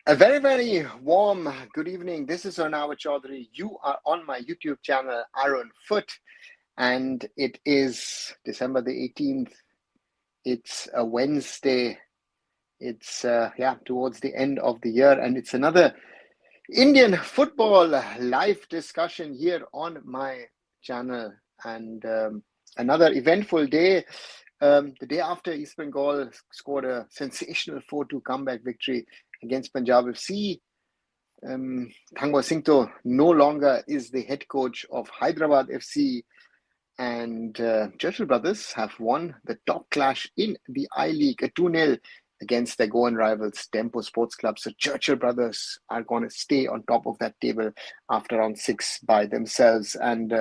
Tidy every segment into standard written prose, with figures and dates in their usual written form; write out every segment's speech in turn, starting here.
A very, very warm good evening. This is Arnav Chaudhary. You are on my YouTube channel, arunfoot, and it is December the 18th. It's a Wednesday. It's towards the end of the year, and it's another Indian football live discussion here on my channel, and another eventful day. The day after East Bengal scored a sensational 4-2 comeback victory against Punjab FC. Thangwa Singto no longer is the head coach of Hyderabad FC, and Churchill brothers have won the top clash in the I-League, a 2-0 against their Goan rivals, Tempo Sports Club. So Churchill brothers are going to stay on top of that table after round 6 by themselves. And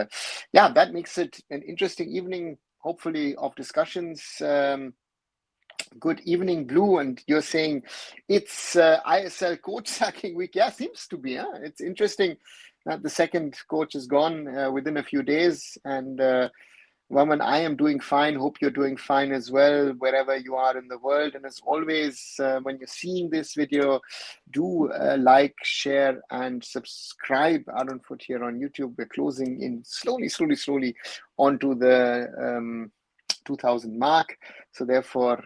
that makes it an interesting evening, hopefully, of discussions. Good evening, Blue. And you're saying it's ISL coach sacking week. Yeah, seems to be. Huh? It's interesting that the second coach is gone within a few days. And Vaman, I am doing fine. Hope you're doing fine as well, wherever you are in the world. And as always, when you're seeing this video, do like, share, and subscribe. Arunfoot here on YouTube. We're closing in slowly onto the 2000 mark. So therefore,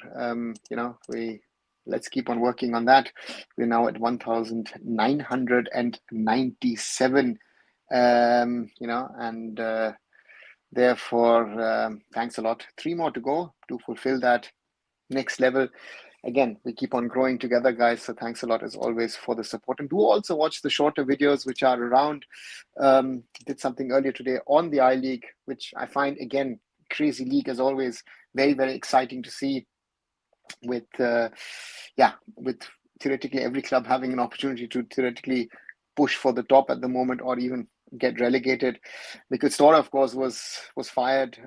let's keep on working on that. We're now at 1997, therefore, thanks a lot. 3 more to go to fulfill that next level. Again, we keep on growing together, guys. So thanks a lot, as always, for the support. And do also watch the shorter videos, which are around. Did something earlier today on the I-League, which I find, again, crazy league as always. Very, very exciting to see with theoretically every club having an opportunity to theoretically push for the top at the moment, or even get relegated. Because Stora, of course, was fired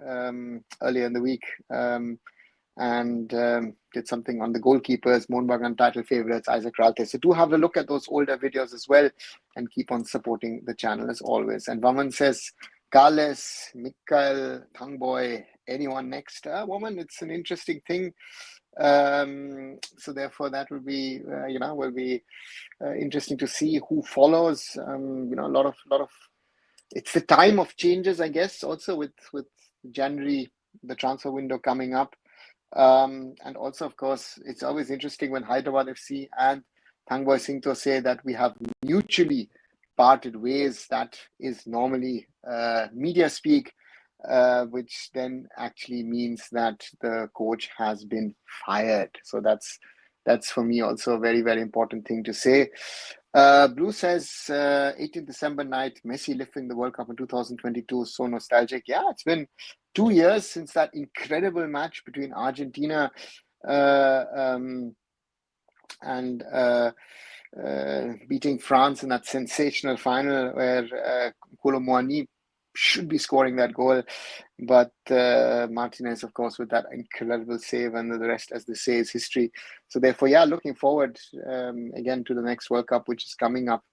earlier in the week, and did something on the goalkeepers, Mohun Bagan title favorites, Isaac Ralte. So do have a look at those older videos as well, and keep on supporting the channel as always. And Vaman says, Carles, Mikael, Thangboy, anyone next? Woman, it's an interesting thing. So therefore, that will be, interesting to see who follows. A lot of. It's the time of changes, I guess. Also with January, the transfer window coming up, and also, of course, it's always interesting when Hyderabad FC and Thangboy Singto say that we have mutually parted ways. That is normally media speak, which then actually means that the coach has been fired. So that's for me also a very, very important thing to say. Blue says 18th December night, Messi lifting the World Cup in 2022, so nostalgic. Yeah, it's been 2 years since that incredible match between Argentina and beating France in that sensational final where Kolo Muani should be scoring that goal, but Martinez, of course, with that incredible save, and the rest, as they say, is history. So therefore, looking forward again to the next World Cup, which is coming up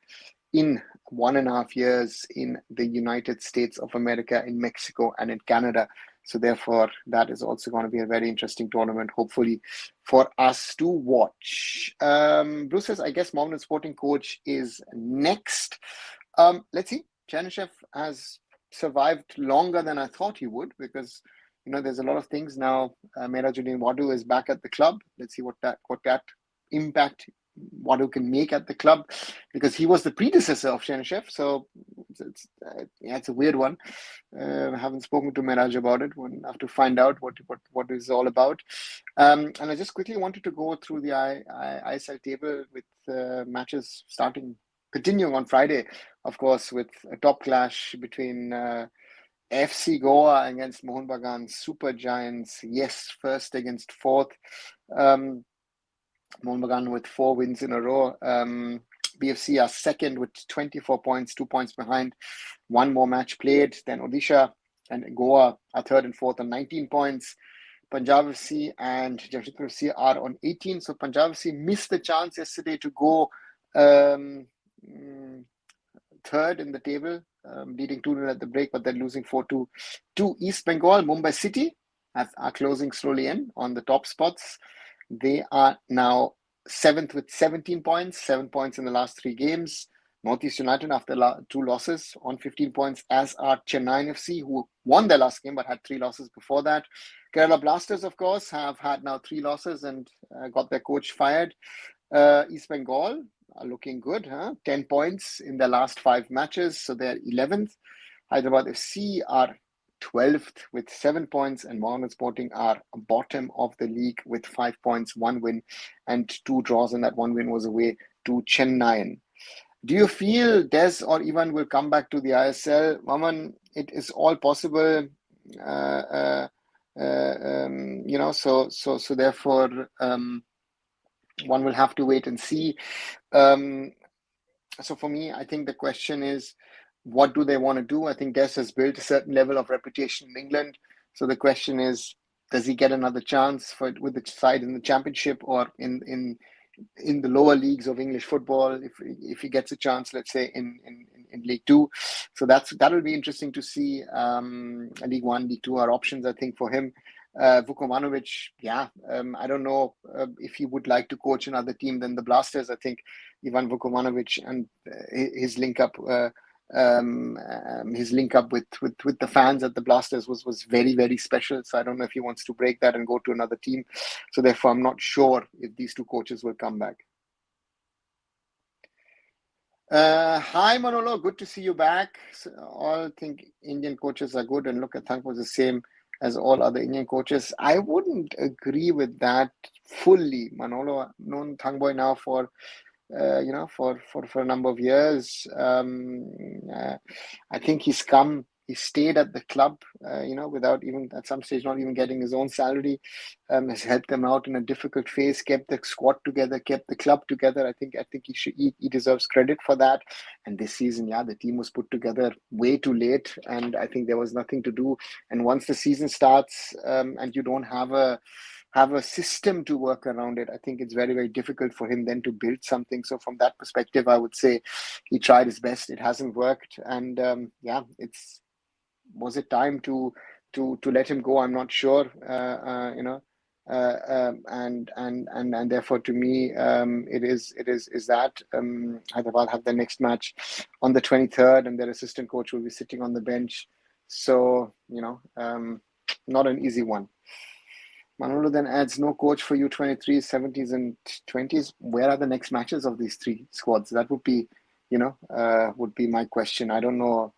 in 1.5 years in the United States of America, in Mexico, and in Canada. So therefore, that is also going to be a very interesting tournament, hopefully, for us to watch. Bruce says, I guess Mohammedan Sporting coach is next. Let's see. Cheryshev has survived longer than I thought he would, because there's a lot of things now. Managerial Wadu is back at the club. Let's see what that impact Wadu can make at the club, because he was the predecessor of Cheryshev. So it's a weird one. I haven't spoken to Miraj about it. We'll have to find out what it's all about. And I just quickly wanted to go through the ISL table with matches continuing on Friday, of course, with a top clash between FC Goa against Mohun Bagan Super Giants. Yes, first against fourth. Mohun Bagan with 4 wins in a row. BFC are second with 24 points, 2 points behind. 1 more match played. Then Odisha and Goa are third and fourth on 19 points. Punjab FC and Jamshedpur FC are on 18. So Punjab FC missed the chance yesterday to go third in the table, leading 2-0 at the break, but then losing 4-2 to East Bengal. Mumbai City are closing slowly in on the top spots. They are now 7th with 17 points, 7 points in the last 3 games. Northeast United, after 2 losses, on 15 points, as are Chennai FC, who won their last game but had 3 losses before that. Kerala Blasters, of course, have had now 3 losses and got their coach fired. East Bengal are looking good, 10 points in their last 5 matches, so they're 11th. Hyderabad FC are 12th with 7 points, and Mohammed Sporting are bottom of the league with 5 points, 1 win and 2 draws, and that 1 win was away to Chennai. Do you feel Des or Ivan will come back to the ISL? Maman, it is all possible, so therefore one will have to wait and see. So for me, I think the question is, what do they want to do? I think Des has built a certain level of reputation in England. So the question is, does he get another chance with the side in the championship or in the lower leagues of English football? If he gets a chance, let's say in League Two, so that'll be interesting to see. League One, League Two are options, I think, for him. Vukomanovic, I don't know if he would like to coach another team than the Blasters. I think Ivan Vukomanovic and his link up with the fans at the Blasters was very, very special. So I don't know if he wants to break that and go to another team. So therefore, I'm not sure if these 2 coaches will come back. Hi Manolo, good to see you back. So all think Indian coaches are good, and look at Thang was the same as all other Indian coaches. I wouldn't agree with that fully. Manolo, I've known Thangboy now for a number of years. I think he stayed at the club, without even at some stage not even getting his own salary. Has helped them out in a difficult phase, kept the squad together, kept the club together. I think he deserves credit for that. And this season, the team was put together way too late, and I think there was nothing to do. And once the season starts, and you don't have a system to work around it, I think it's very, very difficult for him then to build something. So from that perspective, I would say he tried his best. It hasn't worked, and was it time to let him go? I'm not sure. And therefore, to me, it is that Hyderabad have their next match on the 23rd, and their assistant coach will be sitting on the bench. So not an easy one. Manolo then adds, no coach for U23s, 70s and 20s. Where are the next matches of these 3 squads? That would be, would be my question. I don't know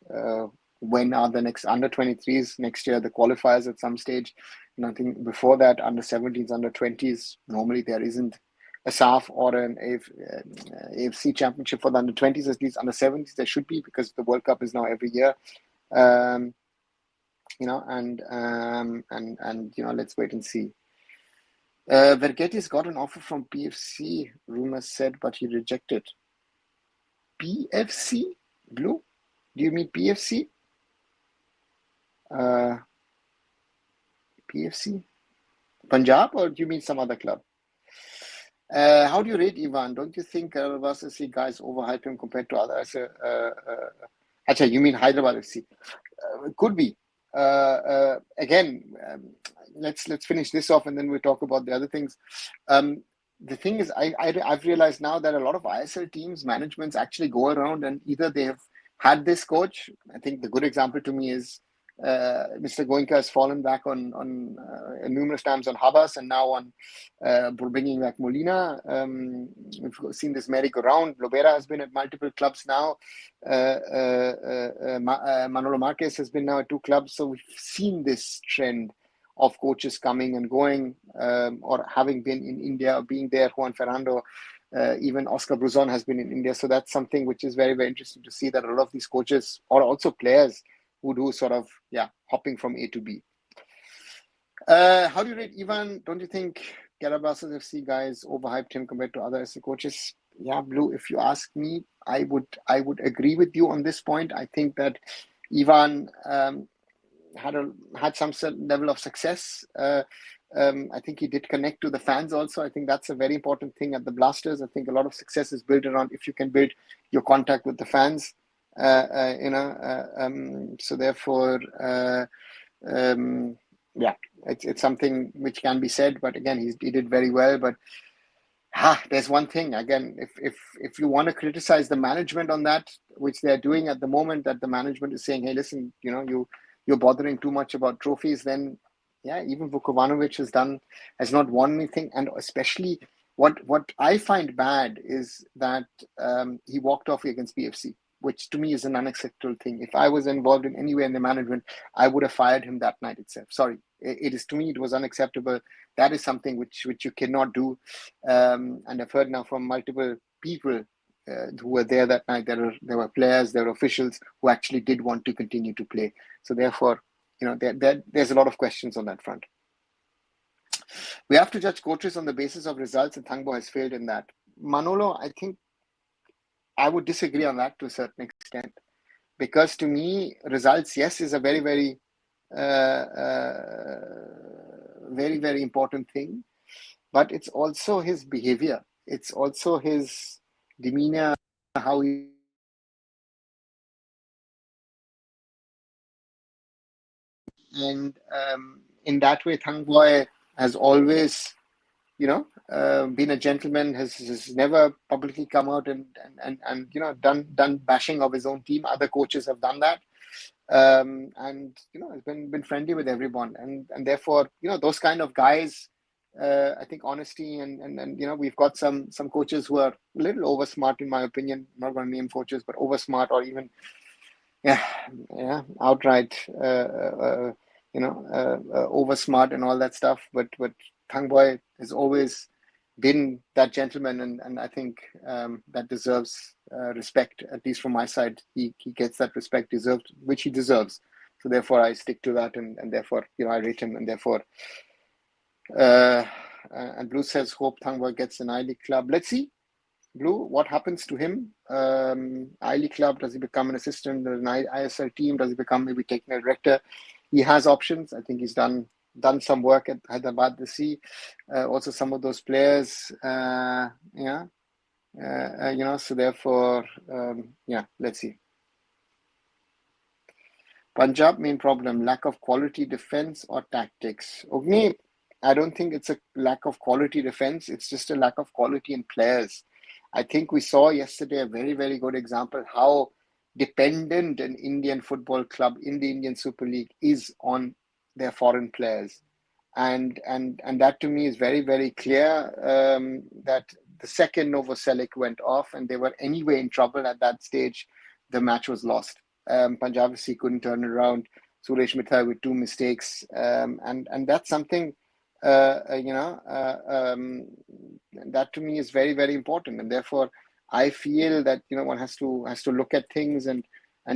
when are the next under 23s next year, the qualifiers at some stage. Nothing before that. Under 17s, under 20s. Normally there isn't a SAF or an AFC championship for the under 20s. At least under 70s there should be, because the World Cup is now every year. Let's wait and see. Vergetti's got an offer from PFC, rumors said, but he rejected. PFC? Blue? Do you mean PFC? PFC? Punjab, or do you mean some other club? How do you rate Ivan? Don't you think Hyderabad FC guys overhype him compared to others? Actually, you mean Hyderabad FC? Could be. Again, let's finish this off and then we'll talk about the other things. The thing is, I've realized now that a lot of ISL teams, managements actually go around and either they have had this coach. I think the good example to me is Mr. Goenka has fallen back on numerous times on Habas and now on bringing back Molina. We've seen this merry-go-round. Lobera has been at multiple clubs now. Manolo Marquez has been now at 2 clubs. So we've seen this trend of coaches coming and going, or having been in India, or being there. Juan Fernando, even Oscar Bruzon has been in India. So that's something which is very, very interesting to see, that a lot of these coaches are also players who do sort of, hopping from A to B. How do you rate Ivan? Don't you think Kerala FC guys overhyped him compared to other SC coaches? Yeah, Blue, if you ask me, I would agree with you on this point. I think that Ivan had some certain level of success. I think he did connect to the fans also. I think that's a very important thing at the Blasters. I think a lot of success is built around if you can build your contact with the fans. So therefore, it's something which can be said. But again, he did very well. But There's one thing again. If you want to criticize the management on that, which they're doing at the moment, that the management is saying, hey, listen, you're bothering too much about trophies, then yeah, even Vukovanovic has not won anything, and especially what I find bad is that he walked off against PFC, which to me is an unacceptable thing. If I was involved in any way in the management, I would have fired him that night itself. Sorry, it is, to me, it was unacceptable. That is something which you cannot do. And I've heard now from multiple people who were there that night. There were players, there were officials who actually did want to continue to play. So therefore, there's a lot of questions on that front. We have to judge coaches on the basis of results, and Thangbo has failed in that. Manolo, I think I would disagree on that to a certain extent, because to me, results, yes, is a very, very, very, very important thing, but it's also his behavior. It's also his demeanor, how he. And in that way, Thangboy has always, been a gentleman, has never publicly come out and done bashing of his own team. Other coaches have done that, and has been friendly with everyone, and therefore those kind of guys. I think honesty and we've got some coaches who are a little over smart, in my opinion. I'm not going to name coaches, but over smart, or even outright over smart and all that stuff. But Thangboy has always been that gentleman, and I think that deserves respect, at least from my side. He gets that respect deserved, which he deserves. So therefore I stick to that, and therefore I rate him, and therefore and Blue says hope Thangboy gets an I-League club. Let's see, Blue, what happens to him? I-League club, does he become an assistant in an ISL team? Does he become maybe technical director? He has options. I think he's done some work at Hyderabad this year. Also some of those players, so therefore, let's see. Punjab main problem, lack of quality defense or tactics? Ogni, I don't think it's a lack of quality defense. It's just a lack of quality in players. I think we saw yesterday a very, very good example how dependent an Indian football club in the Indian Super League is on their foreign players. And that to me is very, very clear, that the second Novoselic went off and they were anyway in trouble at that stage, the match was lost. Punjab FC couldn't turn it around. Suresh Mithai with 2 mistakes. And that's something, that to me is very, very important. And therefore, I feel that, one has to look at things and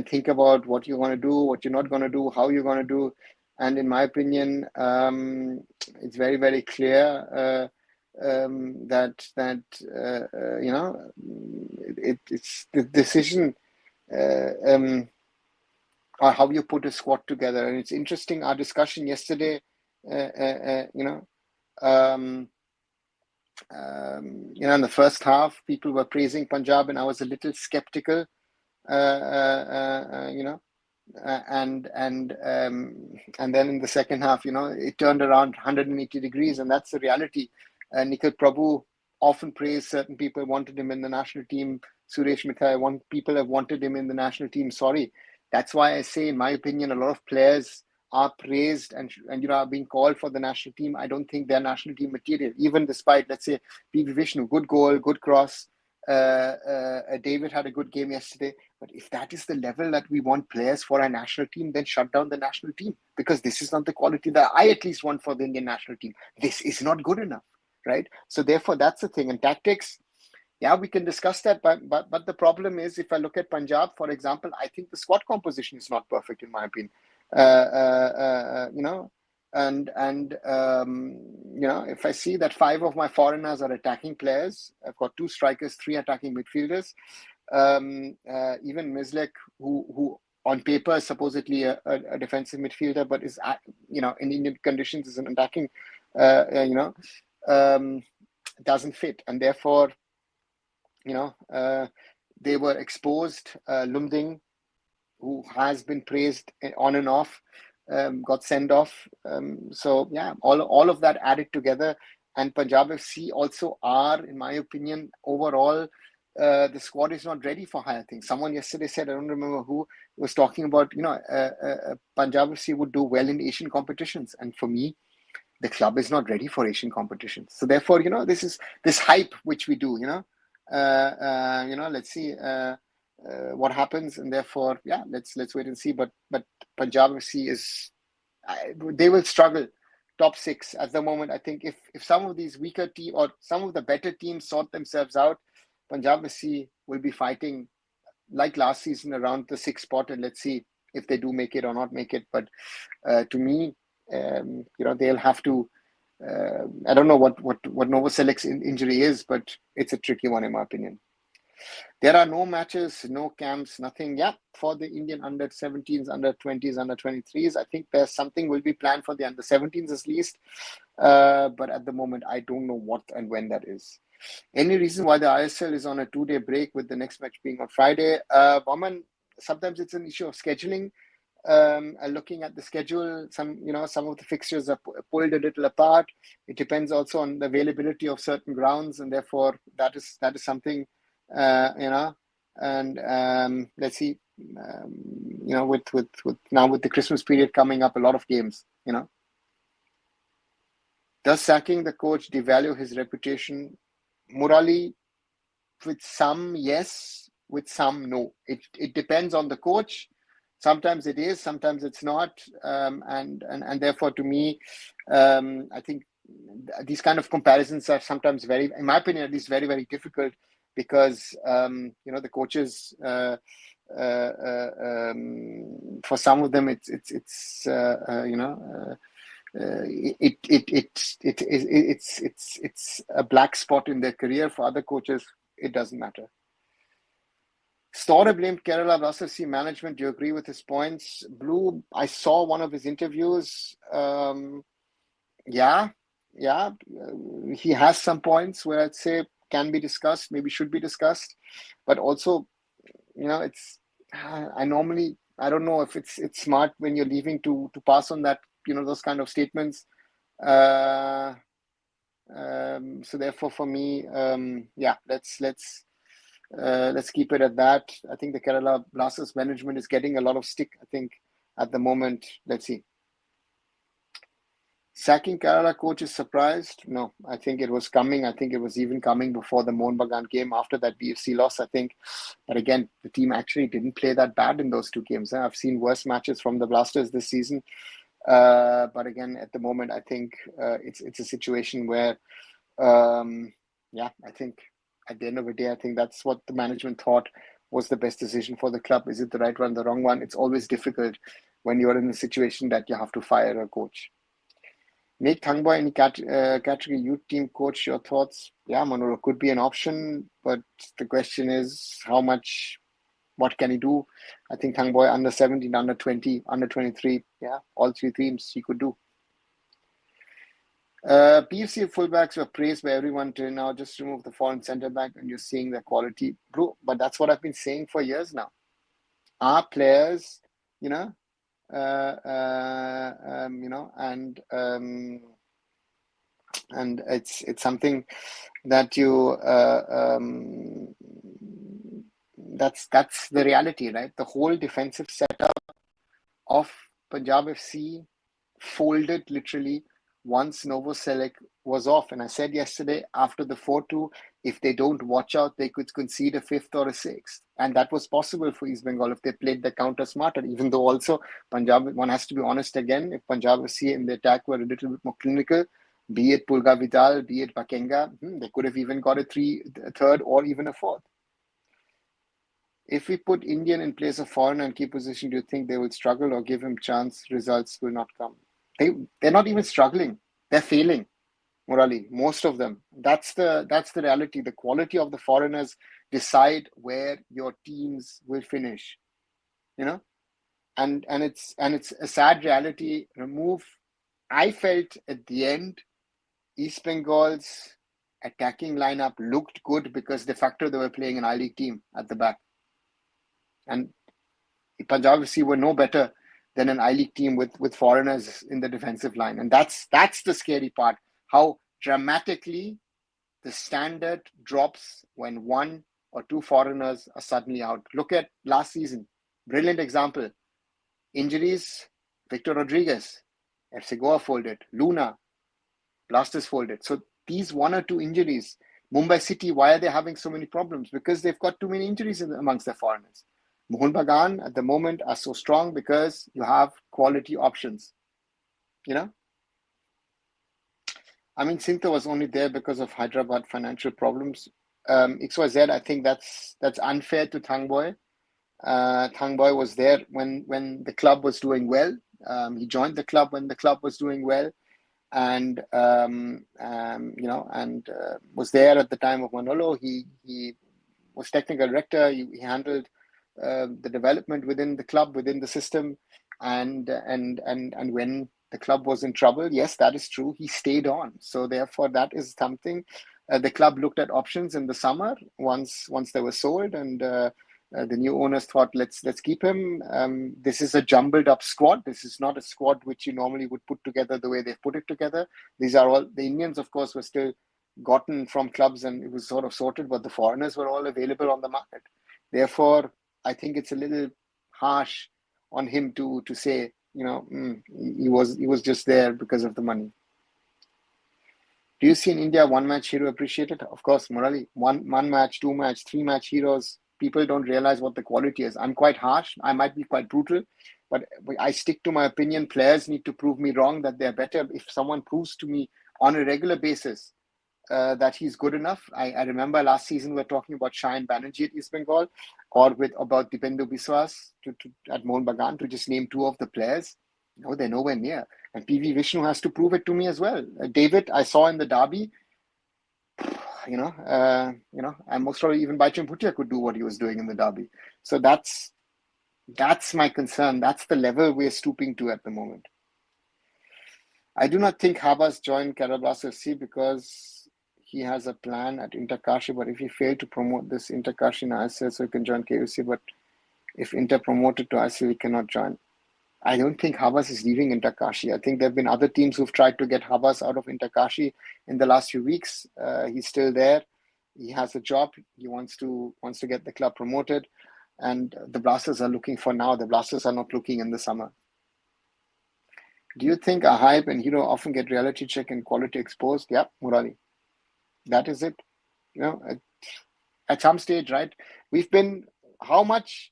think about what you're going to do, what you're not going to do, how you're going to do. And in my opinion, it's very, very clear that it's the decision or how you put a squad together. And it's interesting, our discussion yesterday, in the first half, people were praising Punjab, and I was a little skeptical, and then in the second half, it turned around 180 degrees, and that's the reality. Nikhil Prabhu often praised certain people, wanted him in the national team. Suresh Mithai, people have wanted him in the national team. Sorry, that's why I say, in my opinion, a lot of players are praised and are being called for the national team. I don't think they're national team material, even despite, let's say, PV Vishnu, good goal, good cross. David had a good game yesterday. But if that is the level that we want players for our national team, then shut down the national team, because this is not the quality that I at least want for the Indian national team. This is not good enough, right? So therefore, that's the thing. And tactics, yeah, we can discuss that, but the problem is, if I look at Punjab, for example, I think the squad composition is not perfect, in my opinion. If I see that 5 of my foreigners are attacking players, I've got 2 strikers, 3 attacking midfielders. Even Mislek, who on paper is supposedly a defensive midfielder, but is in Indian conditions is an attacking, doesn't fit, and therefore, they were exposed. Lumding, who has been praised on and off, got sent off. So yeah, all of that added together And Punjab FC also are, in my opinion, overall, the squad is not ready for higher things. Someone yesterday said, I don't remember who, was talking about, Punjab FC would do well in Asian competitions. And for me, the club is not ready for Asian competitions. So therefore, this is this hype which we do, let's see what happens. And therefore, let's wait and see. But Punjab FC they will struggle. Top 6 at the moment. I think if some of these weaker teams or some of the better teams sort themselves out, Punjab FC will be fighting like last season around the 6th spot, and let's see if they do make it or not make it. But to me, they'll have to. I don't know what Novoselic's injury is, but it's a tricky one in my opinion. There are no matches, no camps, nothing. Yeah, for the Indian under 17s, under 20s, under 23s. I think there's something will be planned for the under 17s at least. But at the moment, I don't know what and when that is. Any reason why the ISL is on a 2-day break with the next match being on Friday? Vaman, sometimes it's an issue of scheduling. Looking at the schedule, some of the fixtures are pulled a little apart. It depends also on the availability of certain grounds, and therefore that is something. And let's see, with now with the Christmas period coming up, a lot of games, Does sacking the coach devalue his reputation? Murali, with some, yes, with some, no. It depends on the coach. Sometimes it is, sometimes it's not. And therefore, to me, I think these kind of comparisons are sometimes very, in my opinion, at least very, very difficult. Because the coaches, for some of them, it's a black spot in their career. For other coaches, it doesn't matter. Store blamed Kerala Blasters FC management. Do you agree with his points? Blue, I saw one of his interviews. He has some points where I'd say can be discussed, maybe should be discussed, but also, I don't know if it's smart when you're leaving to pass on that, those kind of statements. So therefore, for me, let's keep it at that. I think the Kerala Blasters management is getting a lot of stick. I think at the moment, let's see. Sacking Kerala coach is surprised? No, I think it was coming. I think it was even coming before the Mohun Bagan game after that BFC loss, I think. But again, the team actually didn't play that bad in those 2 games. I've seen worse matches from the Blasters this season. But again, at the moment, I think it's a situation where, I think at the end of the day, I think that's what the management thought was the best decision for the club. Is it the right one, the wrong one? It's always difficult when you're in a situation that you have to fire a coach. Make Thangboy any category youth team coach, your thoughts? Yeah, Manolo could be an option, but the question is how much, what can he do? I think Thangboy under 17, under 20, under 23, all 3 teams he could do. PFC fullbacks were praised by everyone till now. Just remove the foreign centre back and you're seeing the quality. Bro, but that's what I've been saying for years now. Our players, and it's something that you that's the reality, right? The whole defensive setup of Punjab FC folded literally once Novoselic was off. And I said yesterday, after the 4-2, if they don't watch out, they could concede a 5th or a 6th. And that was possible for East Bengal if they played the counter smarter, even though also Punjab, one has to be honest again, if Punjab FC in the attack were a little bit more clinical, be it Pulga Vidal, be it Bakenga, they could have even got a 3rd or even a 4th. If we put Indian in place of foreigner in key position, do you think they will struggle or give him chance? Results will not come. They're not even struggling. They're failing, Murali, most of them. That's the reality. The quality of the foreigners decide where your teams will finish. And it's a sad reality. I felt at the end, East Bengal's attacking lineup looked good because de facto they were playing an I-League team at the back. And Punjab FC were no better than an I-League team with foreigners in the defensive line. And that's the scary part, how dramatically the standard drops when one or two foreigners are suddenly out. Look at last season. Brilliant example. Injuries, Victor Rodriguez, FC Goa folded, Luna, Blasters folded. So these one or two injuries, Mumbai City, why are they having so many problems? Because they've got too many injuries amongst their foreigners. Mohun Bagan at the moment are so strong because you have quality options. I mean, Sintha was only there because of Hyderabad financial problems. XYZ, I think that's unfair to Thangboy. Thangboy was there when the club was doing well. He joined the club when the club was doing well, and was there at the time of Manolo. He was technical director. He handled the development within the club, within the system, and when the club was in trouble, yes, that is true, he stayed on. So therefore, that is something. The club looked at options in the summer once they were sold, and the new owners thought, let's keep him. This is a jumbled up squad. This is not a squad which you normally would put together the way they've put it together. These are all the Indians, of course, were still gotten from clubs, and it was sort of sorted, but the foreigners were all available on the market. Therefore, I think it's a little harsh on him to say, he was just there because of the money. Do you see in India one match hero appreciated? Of course, Murali. One match, two match, three match heroes. People don't realize what the quality is. I'm quite harsh. I might be quite brutal, but I stick to my opinion. Players need to prove me wrong that they're better. If someone proves to me on a regular basis that he's good enough. I remember last season we were talking about Shayan Banerjee at East Bengal, or about Dipendu Biswas at Mohun Bagan, to just name two of the players. No, they're nowhere near. And PV Vishnu has to prove it to me as well. David, I saw in the derby, and most probably even Baichung Bhutia could do what he was doing in the derby. So that's my concern. That's the level we're stooping to at the moment. I do not think Habas joined Kerala Blasters FC because he has a plan at Inter Kashi, but if he failed to promote this Inter Kashi in ISL, so he can join KUC, but if Inter promoted to ISL, he cannot join. I don't think Habas is leaving Inter Kashi. I think there have been other teams who've tried to get Habas out of Inter Kashi in the last few weeks. He's still there. He has a job. He wants to get the club promoted, and the Blasters are looking for now. The Blasters are not looking in the summer. Do you think a hype and hero often get reality check and quality exposed? Yeah, Murali. That is it. At some stage, right? We've been, how much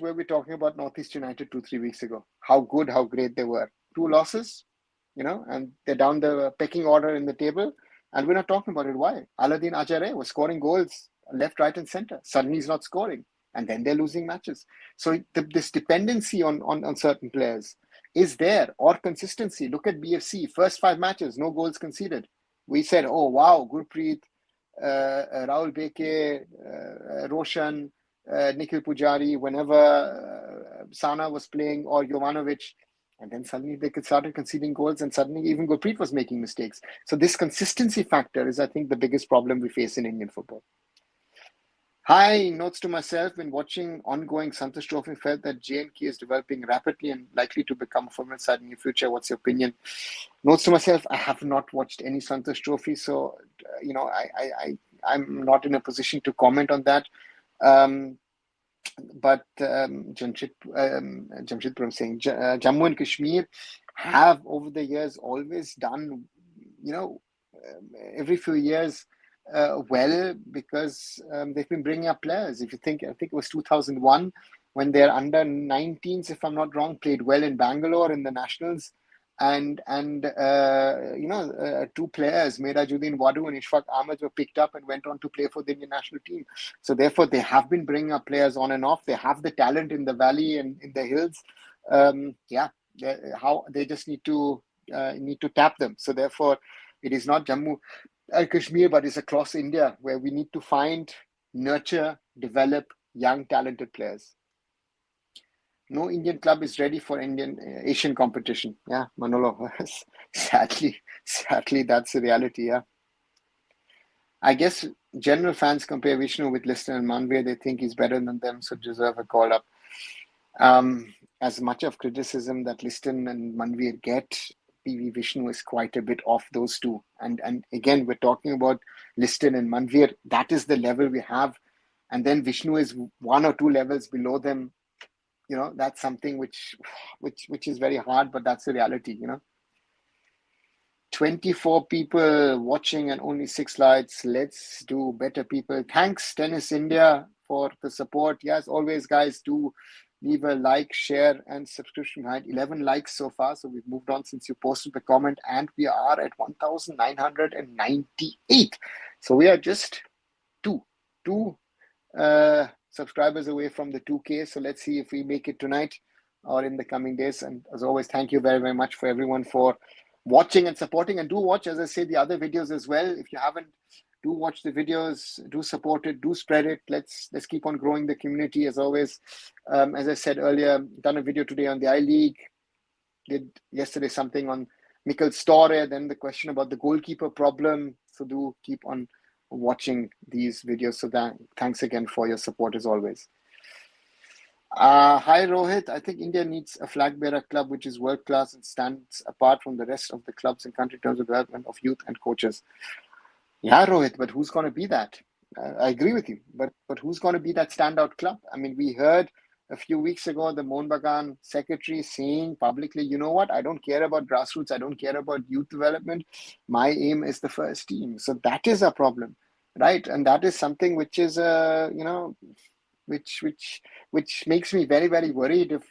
were we talking about Northeast United 2-3 weeks ago? How good, how great they were. 2 losses, and they're down the pecking order in the table, and we're not talking about it. Why? Aladdin Ajare was scoring goals left, right, and center. Suddenly he's not scoring, and then they're losing matches. So this dependency on certain players is there, or consistency. Look at BFC, first 5 matches, no goals conceded. We said, oh wow, Gurpreet, Rahul Beke, Roshan, Nikhil Pujari, whenever Sana was playing, or Jovanovic, and then suddenly they started conceding goals, and suddenly even Gurpreet was making mistakes. So this consistency factor is, I think, the biggest problem we face in Indian football. Hi, notes to myself, when watching ongoing Santosh Trophy, felt that J&K is developing rapidly and likely to become a formidable side in the future. What's your opinion? Notes to myself, I have not watched any Santosh Trophy, so I'm not in a position to comment on that. But Jamshedpur, I'm saying, Jammu and Kashmir have over the years always done, every few years well, because they've been bringing up players. If you think, I think it was 2001 when their under 19s, if I'm not wrong, played well in Bangalore in the Nationals, and 2 players, Merajuddin Wadu and Ishfaq Ahmed, were picked up and went on to play for the Indian national team. So therefore, they have been bringing up players on and off. They have the talent in the valley and in the hills. They just need to tap them. So therefore, it is not Jammu Kashmir, but it's across India where we need to find, nurture, develop young, talented players. No Indian club is ready for Asian competition. Yeah, Manolo. sadly, that's the reality. Yeah. I guess general fans compare Vishnu with Lister and Manveer. They think he's better than them, so deserve a call up. As much of criticism that Liston and Manveer get, PV Vishnu is quite a bit off those two. And again, we're talking about Liston and Manvir. That is the level we have. And then Vishnu is 1 or 2 levels below them. That's something which is very hard, but that's the reality, 24 people watching and only 6 likes. Let's do better, people. Thanks, Tennis India, for the support. Yes, always, guys, do leave a like, share, and subscription behind. 11 likes so far, so we've moved on since you posted the comment, and we are at 1,998. So we are just two subscribers away from the 2K. So let's see if we make it tonight or in the coming days. And as always, thank you very, very much for everyone for watching and supporting. And do watch, as I say, the other videos as well. If you haven't, do watch the videos, do support it, do spread it. Let's keep on growing the community as always. As I said earlier, done a video today on the I-League. Did yesterday something on Mikkel Store, then the question about the goalkeeper problem. So do keep on watching these videos. So thanks again for your support as always. Hi Rohit, I think India needs a flag bearer club which is world class and stands apart from the rest of the clubs in country in terms of development of youth and coaches. Yeah, Rohit, but who's going to be that? I agree with you, but who's going to be that standout club? I mean, we heard a few weeks ago the Mohun Bagan secretary saying publicly, you know what, I don't care about grassroots, I don't care about youth development. My aim is the first team. So that is a problem, right? And that is something which is, which makes me very, very worried if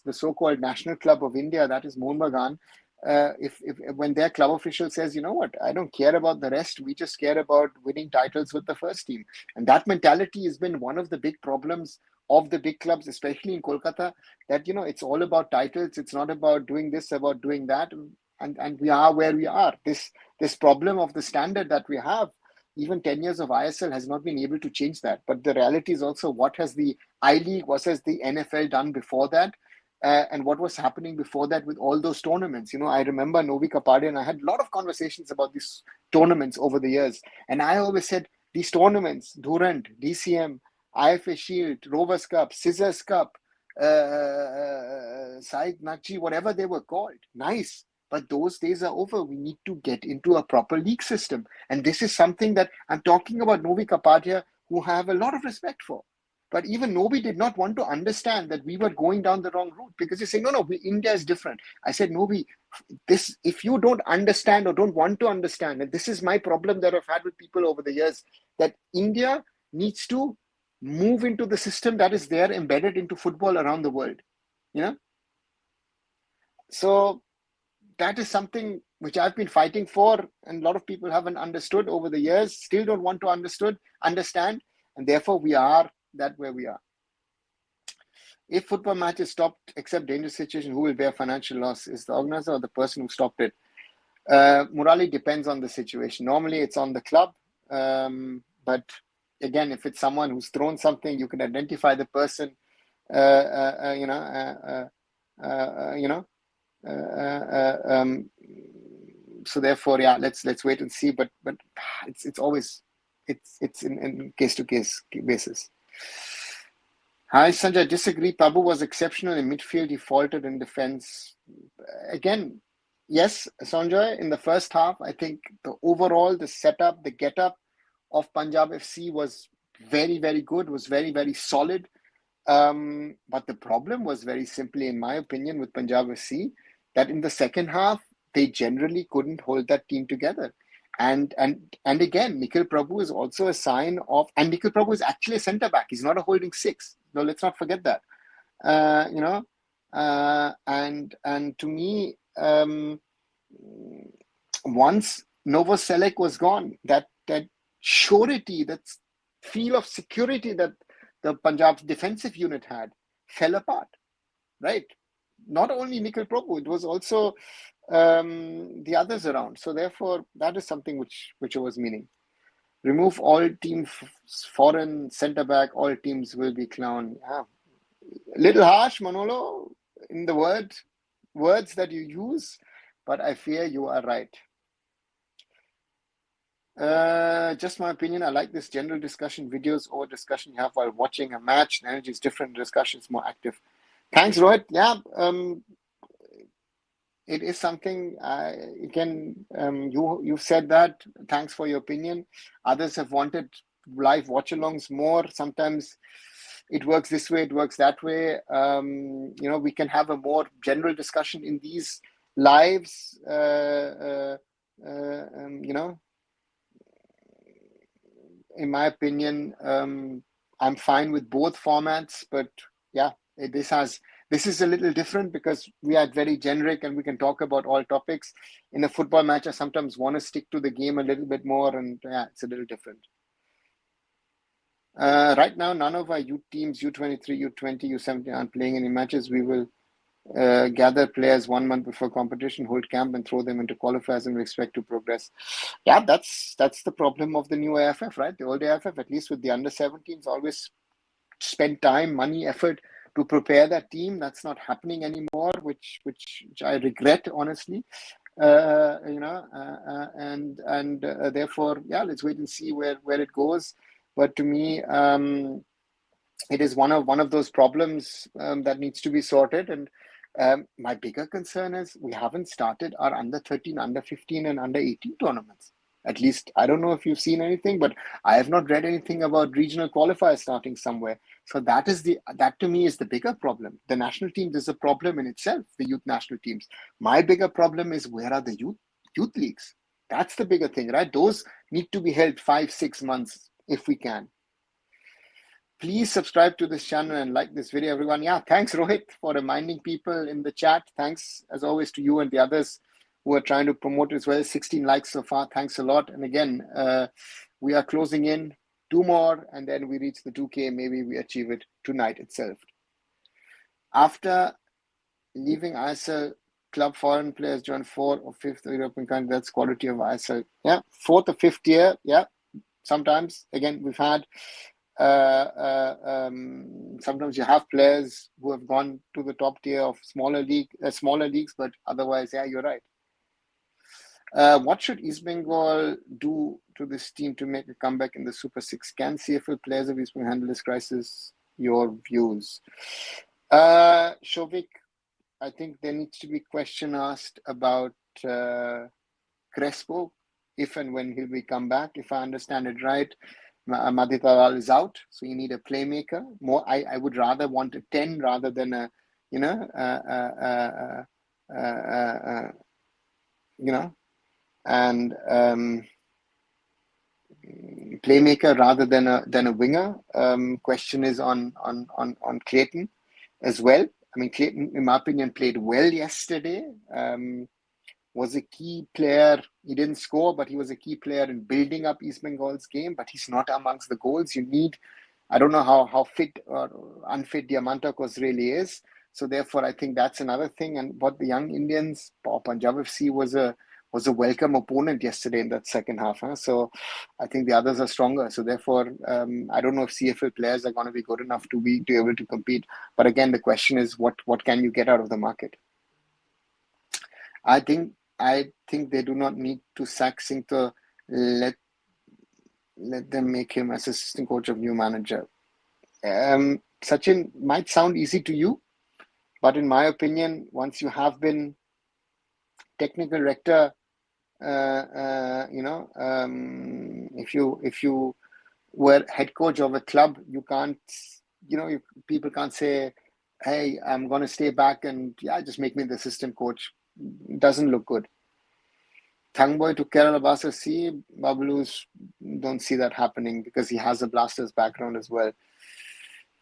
the so-called National Club of India, that is Mohun Bagan, if when their club official says, you know what, I don't care about the rest, we just care about winning titles with the first team. And that mentality has been one of the big problems of the big clubs, especially in Kolkata, that it's all about titles, it's not about doing this, about doing that, and we are where we are. This problem of the standard that we have, even 10 years of ISL has not been able to change that. But the reality is also, what has the I-League, what has the NFL done before that? And what was happening before that with all those tournaments? I remember Novi Kapadia and I had a lot of conversations about these tournaments over the years. And I always said, these tournaments, Durant, DCM, IFA Shield, Rovers Cup, Scissors Cup, Said Nakji, whatever they were called, nice. But those days are over. We need to get into a proper league system. And this is something that I'm talking about Novi Kapadia, who I have a lot of respect for. But even Novi did not want to understand that we were going down the wrong route, because they say, no, India is different. I said, Novi, if you don't understand or don't want to understand, and this is my problem that I've had with people over the years, that India needs to move into the system that is there embedded into football around the world. So that is something which I've been fighting for, and a lot of people haven't understood over the years, still don't want to understand, and therefore we are that where we are. If football matches stopped except dangerous situation, who will bear financial loss? Is the organizer or the person who stopped it? Murali, depends on the situation. Normally it's on the club, but again, if it's someone who's thrown something, you can identify the person, so therefore, yeah, let's wait and see. But it's always it's in case to case basis. Hi Sanjay, disagree. Pabu was exceptional in midfield. He faltered in defense. Again, yes, Sanjay, in the first half, I think the setup, the get-up of Punjab FC was very, very good, was very, very solid. But the problem was very simply, in my opinion, with Punjab FC, that in the second half, they generally couldn't hold that team together. And again, Nikhil Prabhu is also a sign of, and Nikhil Prabhu is actually a centre back. He's not a holding six. No, let's not forget that. And to me, once Novoselic was gone, that surety, that feel of security that the Punjab's defensive unit had fell apart, right? Not only Nikhil Prabhu, it was also the others around. So therefore, that is something which I was meaning. Remove all team foreign centre back, all teams will be clown. Yeah. Little harsh, Manolo, in the words that you use, but I fear you are right. Just my opinion, I like this general discussion videos or discussion you have while watching a match. The energy is different, discussion is more active. Thanks, Rohit. Yeah, it is something. You've said that. Thanks for your opinion. Others have wanted live watch-alongs more. Sometimes it works this way, it works that way. We can have a more general discussion in these lives. In my opinion, I'm fine with both formats, but yeah, this is a little different because we are very generic and we can talk about all topics. In a football match, I sometimes want to stick to the game a little bit more, and yeah, it's a little different. Right now, none of our youth teams, U23, U20, U17, aren't playing any matches. We will gather players 1 month before competition, hold camp, and throw them into qualifiers, and we expect to progress. Yeah, that's the problem of the new AIFF, right? The old AIFF, at least with the under 17s, always spend time, money, effort to prepare that team. That's not happening anymore, which I regret, honestly. Therefore, yeah, let's wait and see where it goes. But to me, it is one of those problems that needs to be sorted. And my bigger concern is we haven't started our under 13, under 15, and under 18 tournaments. At least, I don't know if you've seen anything, but I have not read anything about regional qualifiers starting somewhere. So that to me is the bigger problem. The national team is a problem in itself, the youth national teams. My bigger problem is, where are the youth leagues? That's the bigger thing, right? Those need to be held 5-6 months if we can. Please subscribe to this channel and like this video, everyone. Yeah, thanks, Rohit, for reminding people in the chat. Thanks, as always, to you and the others who are trying to promote it as well. 16 likes so far. Thanks a lot. And again, we are closing in 2 more, and then we reach the 2K. Maybe we achieve it tonight itself. After leaving ISL, club foreign players join 4th or 5th European country. That's quality of ISL. Yeah, 4th or 5th year. Yeah, sometimes. Again, we've had... sometimes you have players who have gone to the top tier of smaller leagues, but otherwise, yeah, you're right. What should East Bengal do to this team to make a comeback in the Super 6? Can CFL players of East Bengal handle this crisis? Your views. Shovik, I think there needs to be a question asked about Crespo, if and when he'll be come back. If I understand it right, Madhitalal is out, so you need a playmaker. More, I would rather want a 10 rather than a, and playmaker rather than a winger. Question is on Clayton as well. I mean, Clayton, in my opinion, played well yesterday. Was a key player. He didn't score, but he was a key player in building up East Bengal's game, but he's not amongst the goals. You need, I don't know how fit or unfit Diamantakos really is. So therefore, I think that's another thing. And what the young Indians, Punjab FC was a welcome opponent yesterday in that second half. So I think the others are stronger. So therefore, I don't know if CFL players are going to be good enough to be able to compete. But again, the question is, what can you get out of the market? I think they do not need to sack Singh. Let them make him as assistant coach of new manager. Sachin, might sound easy to you, but in my opinion, once you have been technical director, if you were head coach of a club, you can't, people can't say, hey, I'm going to stay back and just make me the assistant coach. It doesn't look good. Thangboy to Kerala Blasters, Babalu's, don't see that happening because he has a Blasters background as well.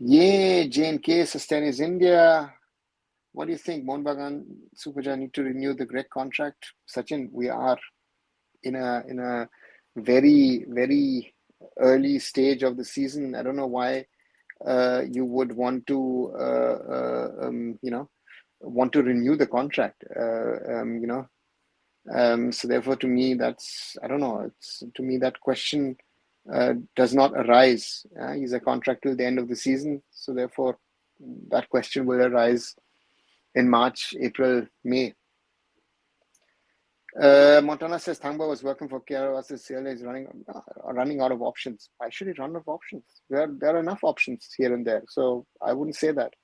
J&K sustains India. What do you think? Mohun Bagan, Superja need to renew the Greg contract. Sachin, we are in a very, very early stage of the season. I don't know why you would want to want to renew the contract. So therefore, to me, that's, I don't know. To me, that question does not arise. He's a contract till the end of the season. So therefore, that question will arise in March, April, May. Montana says Thangba was working for Kerala versus CLA is running out of options. Why should he run out of options? There are enough options here and there. So I wouldn't say that.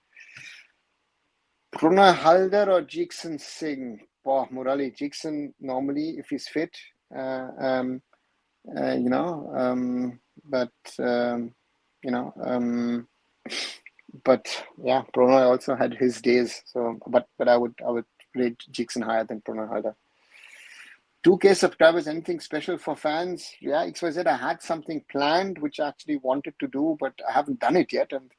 Kruna Haldar or Jeekson Singh? Murali Jackson normally, if he's fit, but but yeah, Pranay also had his days. So, but I would rate Jackson higher than Pranay Halder. 2K subscribers, anything special for fans? Yeah, XYZ, I had something planned which I actually wanted to do, but I haven't done it yet. And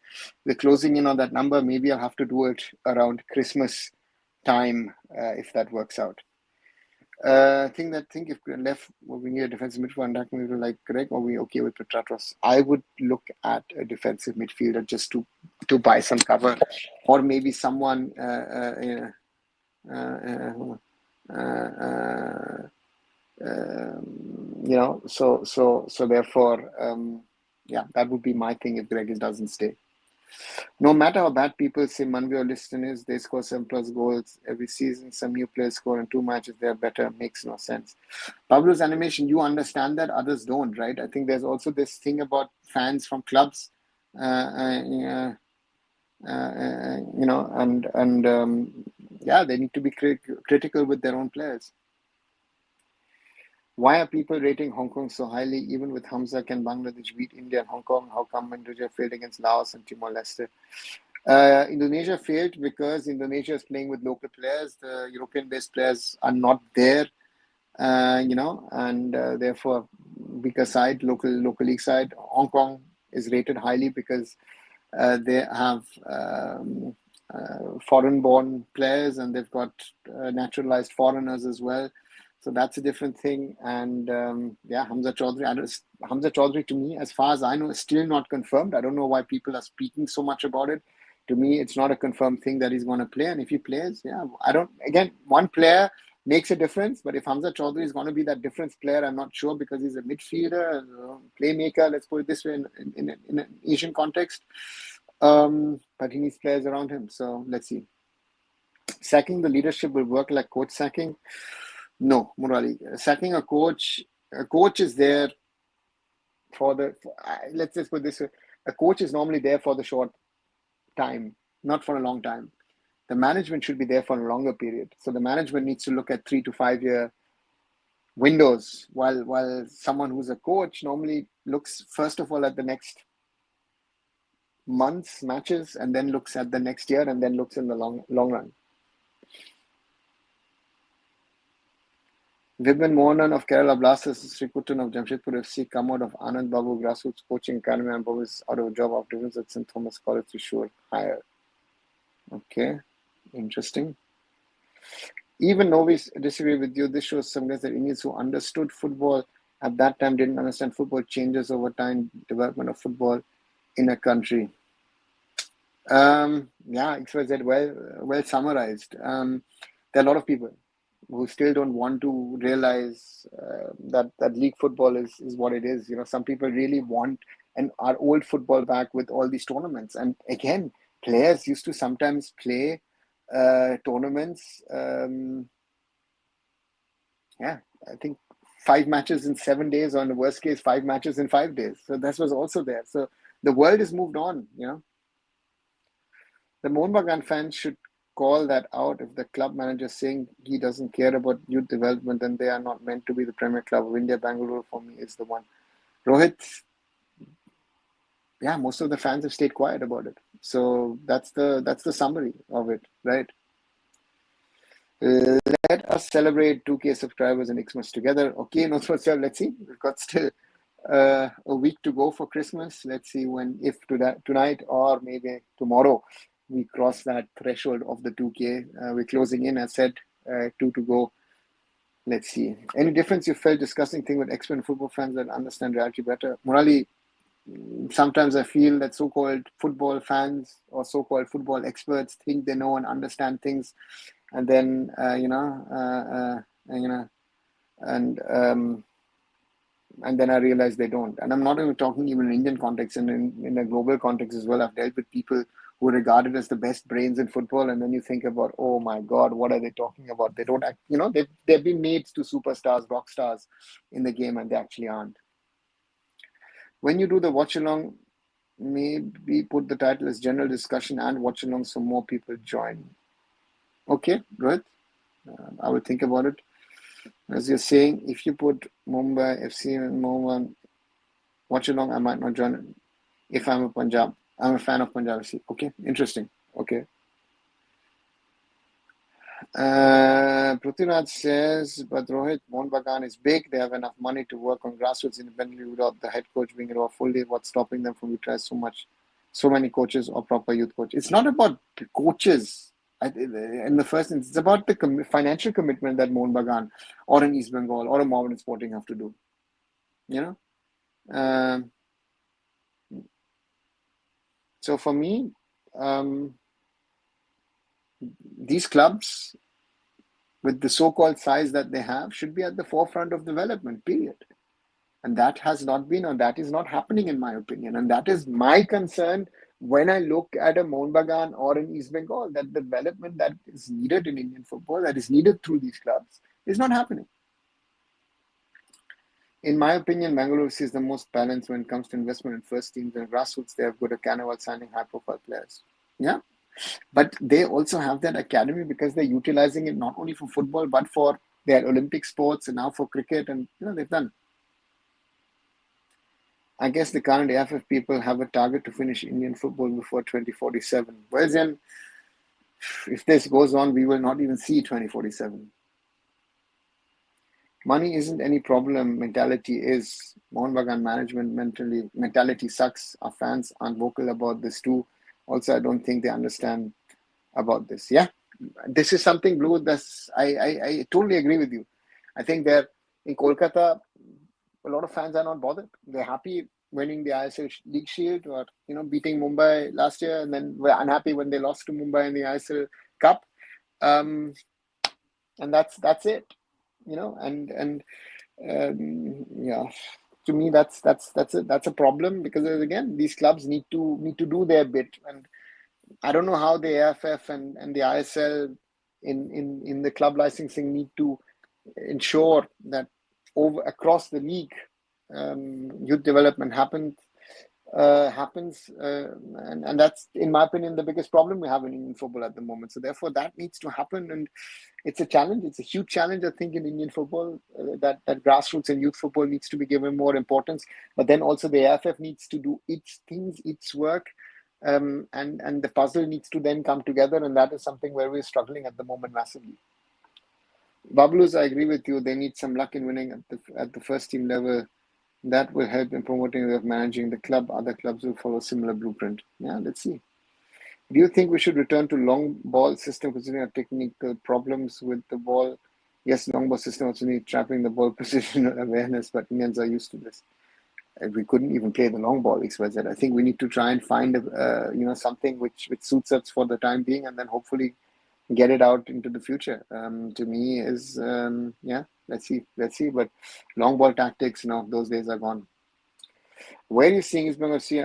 we're closing in on that number. Maybe I'll have to do it around Christmas time if that works out. I think if we left, we need a defensive midfielder attacking midfielder like Greg, or we okay with Petratros? I would look at a defensive midfielder just to buy some cover, or maybe someone so therefore, that would be my thing if Greg doesn't stay. No matter how bad people say Manvi or Liston is, they score 7+ goals every season. Some new players score in 2 matches, they're better. Makes no sense. Pablo's animation, you understand that, others don't, right? I think there's also this thing about fans from clubs, they need to be critical with their own players. Why are people rating Hong Kong so highly? Even with Hamza, can Bangladesh beat India and Hong Kong? How come Indonesia failed against Laos and Timor-Leste? Indonesia failed because Indonesia is playing with local players. The European-based players are not there, and therefore weaker side, local league side. Hong Kong is rated highly because they have foreign-born players, and they've got naturalized foreigners as well. So that's a different thing. And Hamza Chaudhry, to me, as far as I know, is still not confirmed. I don't know why people are speaking so much about it. To me, it's not a confirmed thing that he's going to play. And if he plays, one player makes a difference. But if Hamza Chaudhry is going to be that difference player, I'm not sure, because he's a midfielder, playmaker, let's put it this way, in an Asian context. But he needs players around him. So let's see. Sacking the leadership will work like coach sacking. No, Murali. Sacking a coach is there let's just put it this way. A coach is normally there for the short time, not for a long time. The management should be there for a longer period. So the management needs to look at 3 to 5 year windows, while someone who's a coach normally looks first of all at the next month's matches, and then looks at the next year, and then looks in the long run. Vibhan Mohanan of Kerala Blasters, Srikutan of Jamshedpur FC, come out of Anand Babu Grassroots Coaching Academy, and Babu is out of a job after wins at St. Thomas College to sure hire. Okay, interesting. Even Novice disagree with you. This shows some guys that Indians who understood football at that time didn't understand football changes over time, development of football in a country. XYZ, well summarized. There are a lot of people who still don't want to realize that league football is what it is. Some people really want our old football back with all these tournaments. And again, players used to sometimes play tournaments. I think 5 matches in 7 days, or in the worst case, 5 matches in 5 days. So that was also there. So the world has moved on. The Mohun Bagan fans should call that out. If the club manager saying he doesn't care about youth development, then they are not meant to be the Premier Club of India. Bangalore for me is the one. Rohit, most of the fans have stayed quiet about it. So that's the summary of it, right? Let us celebrate 2K subscribers and Xmas together. Okay, no, so let's see. We've got still a week to go for Christmas. Let's see if tonight or maybe tomorrow we cross that threshold of the 2K. We're closing in, as said, 2 to go. Let's see. Any difference you felt discussing things with expert football fans that understand reality better? Murali, sometimes I feel that so-called football fans or so-called football experts think they know and understand things, and then and then I realize they don't. And I'm not even talking even in Indian context, and in a global context as well. I've dealt with people who are regarded as the best brains in football, and then you think about, oh my God, what are they talking about? They don't act, they've been made to superstars, rock stars in the game, and they actually aren't. When you do the watch along, maybe put the title as general discussion and watch along so more people join. Okay, good. I will think about it. As you're saying, if you put Mumbai FC and Mumbai, watch along, I might not join it. If I'm a fan of Punjab FC. Okay, interesting. Okay. Prithviraj says, but Rohit, Mohun Bagan is big. They have enough money to work on grassroots independently without the head coach being involved fully. What's stopping them from utilizing so many coaches or proper youth coach? It's not about the coaches. In the first instance, it's about the financial commitment that Mohun Bagan or an East Bengal or a Mohammedan Sporting have to do. You know? So for me, these clubs with the so-called size that they have should be at the forefront of development, period. And that has not been, or that is not happening in my opinion. And that is my concern when I look at a Mohun Bagan or an East Bengal, that the development that is needed in Indian football, that is needed through these clubs, is not happening. In my opinion, Bangalore FC is the most balanced when it comes to investment in first teams and grassroots. They have good at carnival signing high-profile players. Yeah. But they also have that academy because they're utilizing it not only for football, but for their Olympic sports and now for cricket. And, they've done. I guess the current AIFF people have a target to finish Indian football before 2047. Well, then, if this goes on, we will not even see 2047. Money isn't any problem. Mentality is. Mohun Bagan management mentality sucks. Our fans aren't vocal about this too. Also, I don't think they understand about this. Yeah, this is something, Blue. I totally agree with you. I think they're in Kolkata. A lot of fans are not bothered. They're happy winning the ISL League Shield or beating Mumbai last year, and then were unhappy when they lost to Mumbai in the ISL Cup. And that's it. Yeah, to me that's a problem because again these clubs need to do their bit, and I don't know how the AIFF and the ISL in the club licensing need to ensure that across the league youth development happens, and that's, in my opinion, the biggest problem we have in Indian football at the moment. So therefore, that needs to happen, and it's a challenge. It's a huge challenge, I think, in Indian football that grassroots and youth football needs to be given more importance. But then also the AIFF needs to do its things, its work, and the puzzle needs to then come together, and that is something where we're struggling at the moment massively. Bablus, I agree with you. They need some luck in winning at the first team level. That will help in promoting of managing the club. Other clubs will follow similar blueprint. Yeah, let's see. Do you think we should return to long ball system considering our technical problems with the ball? Yes, long ball system also needs trapping the ball position awareness, but Indians are used to this. We couldn't even play the long ball XYZ. I think we need to try and find something which suits us for the time being, and then hopefully get it out into the future. To me is let's see. But long ball tactics, those days are gone. Where are you seeing is going to see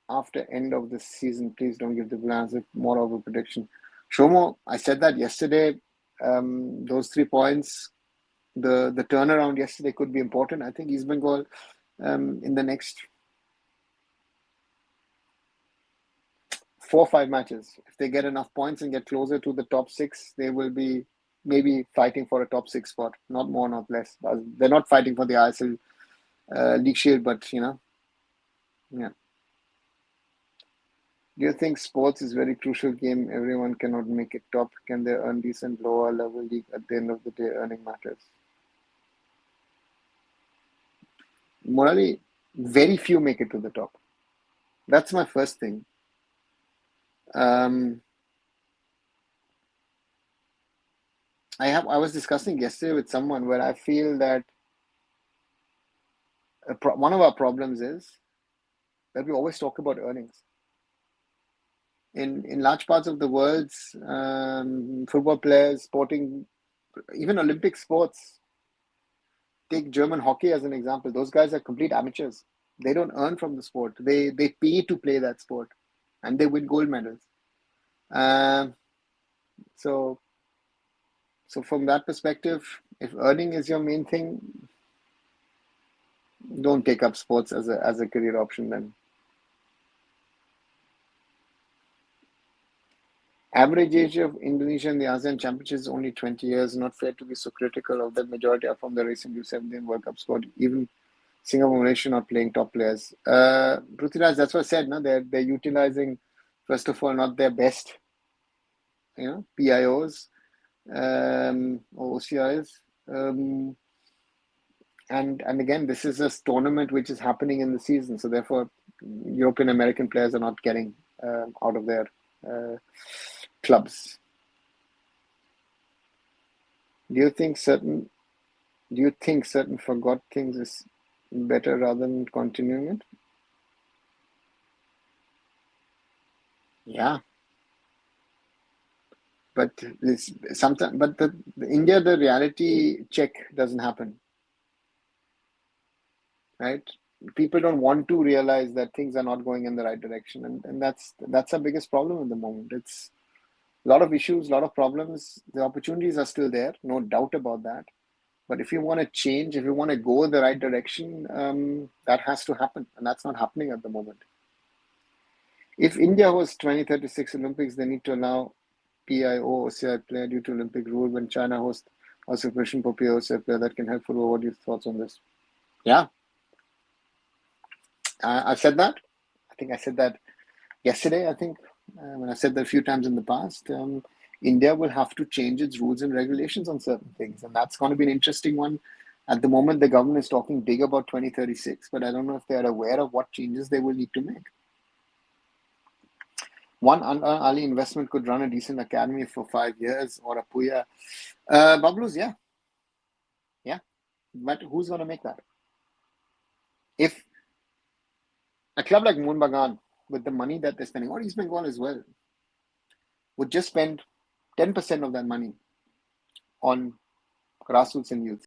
after end of the season? Please don't give the plans with more of a prediction. Shomo, I said that yesterday. Those 3 points, the turnaround yesterday could be important. I think East Bengal in the next 4 or 5 matches, if they get enough points and get closer to the top 6, they will be maybe fighting for a top 6 spot, not more, not less. They're not fighting for the ISL League Shield, but yeah. Do you think sports is very crucial game? Everyone cannot make it top. Can they earn decent lower level league? At the end of the day, earning matters. Morally, very few make it to the top. That's my first thing. I was discussing yesterday with someone where I feel that one of our problems is that we always talk about earnings. In large parts of the world's football players, sporting, even Olympic sports, take German hockey as an example. Those guys are complete amateurs. They don't earn from the sport. They pay to play that sport, and they win gold medals. So from that perspective, if earning is your main thing, don't take up sports as a career option then. Average age of Indonesia in the ASEAN Championships is only 20 years. Not fair to be so critical of that. Majority are from the recent U17 World Cup squad. Even Singapore, Malaysia not playing top players. Prithviraj, that's what I said. No, they're utilizing, first of all, not their best, PIOs or OCIs. And again, this is a tournament which is happening in the season, so therefore, European American players are not getting out of their clubs. Do you think certain forgot things is better rather than continuing it? Yeah, but sometimes, but the India, the reality check doesn't happen, right? People don't want to realize that things are not going in the right direction, and that's our biggest problem at the moment. It's a lot of issues, a lot of problems. The opportunities are still there, no doubt about that. But if you want to change, if you want to go in the right direction, that has to happen, and that's not happening at the moment. If India hosts 2036 Olympics, they need to allow PIO OCI player due to Olympic rule. When China hosts also question for PIO OCI player, that can help for what are your thoughts on this? Yeah, I've said that. I think I said that yesterday. I think when I said that a few times in the past, India will have to change its rules and regulations on certain things, and that's going to be an interesting one. At the moment, the government is talking big about 2036, but I don't know if they are aware of what changes they will need to make. One Ali investment could run a decent academy for 5 years, or a Puya. Bablus, yeah. But who's going to make that? If a club like Mohun Bagan, with the money that they're spending, or East Bengal as well, would just spend 10% of that money on grassroots and youth,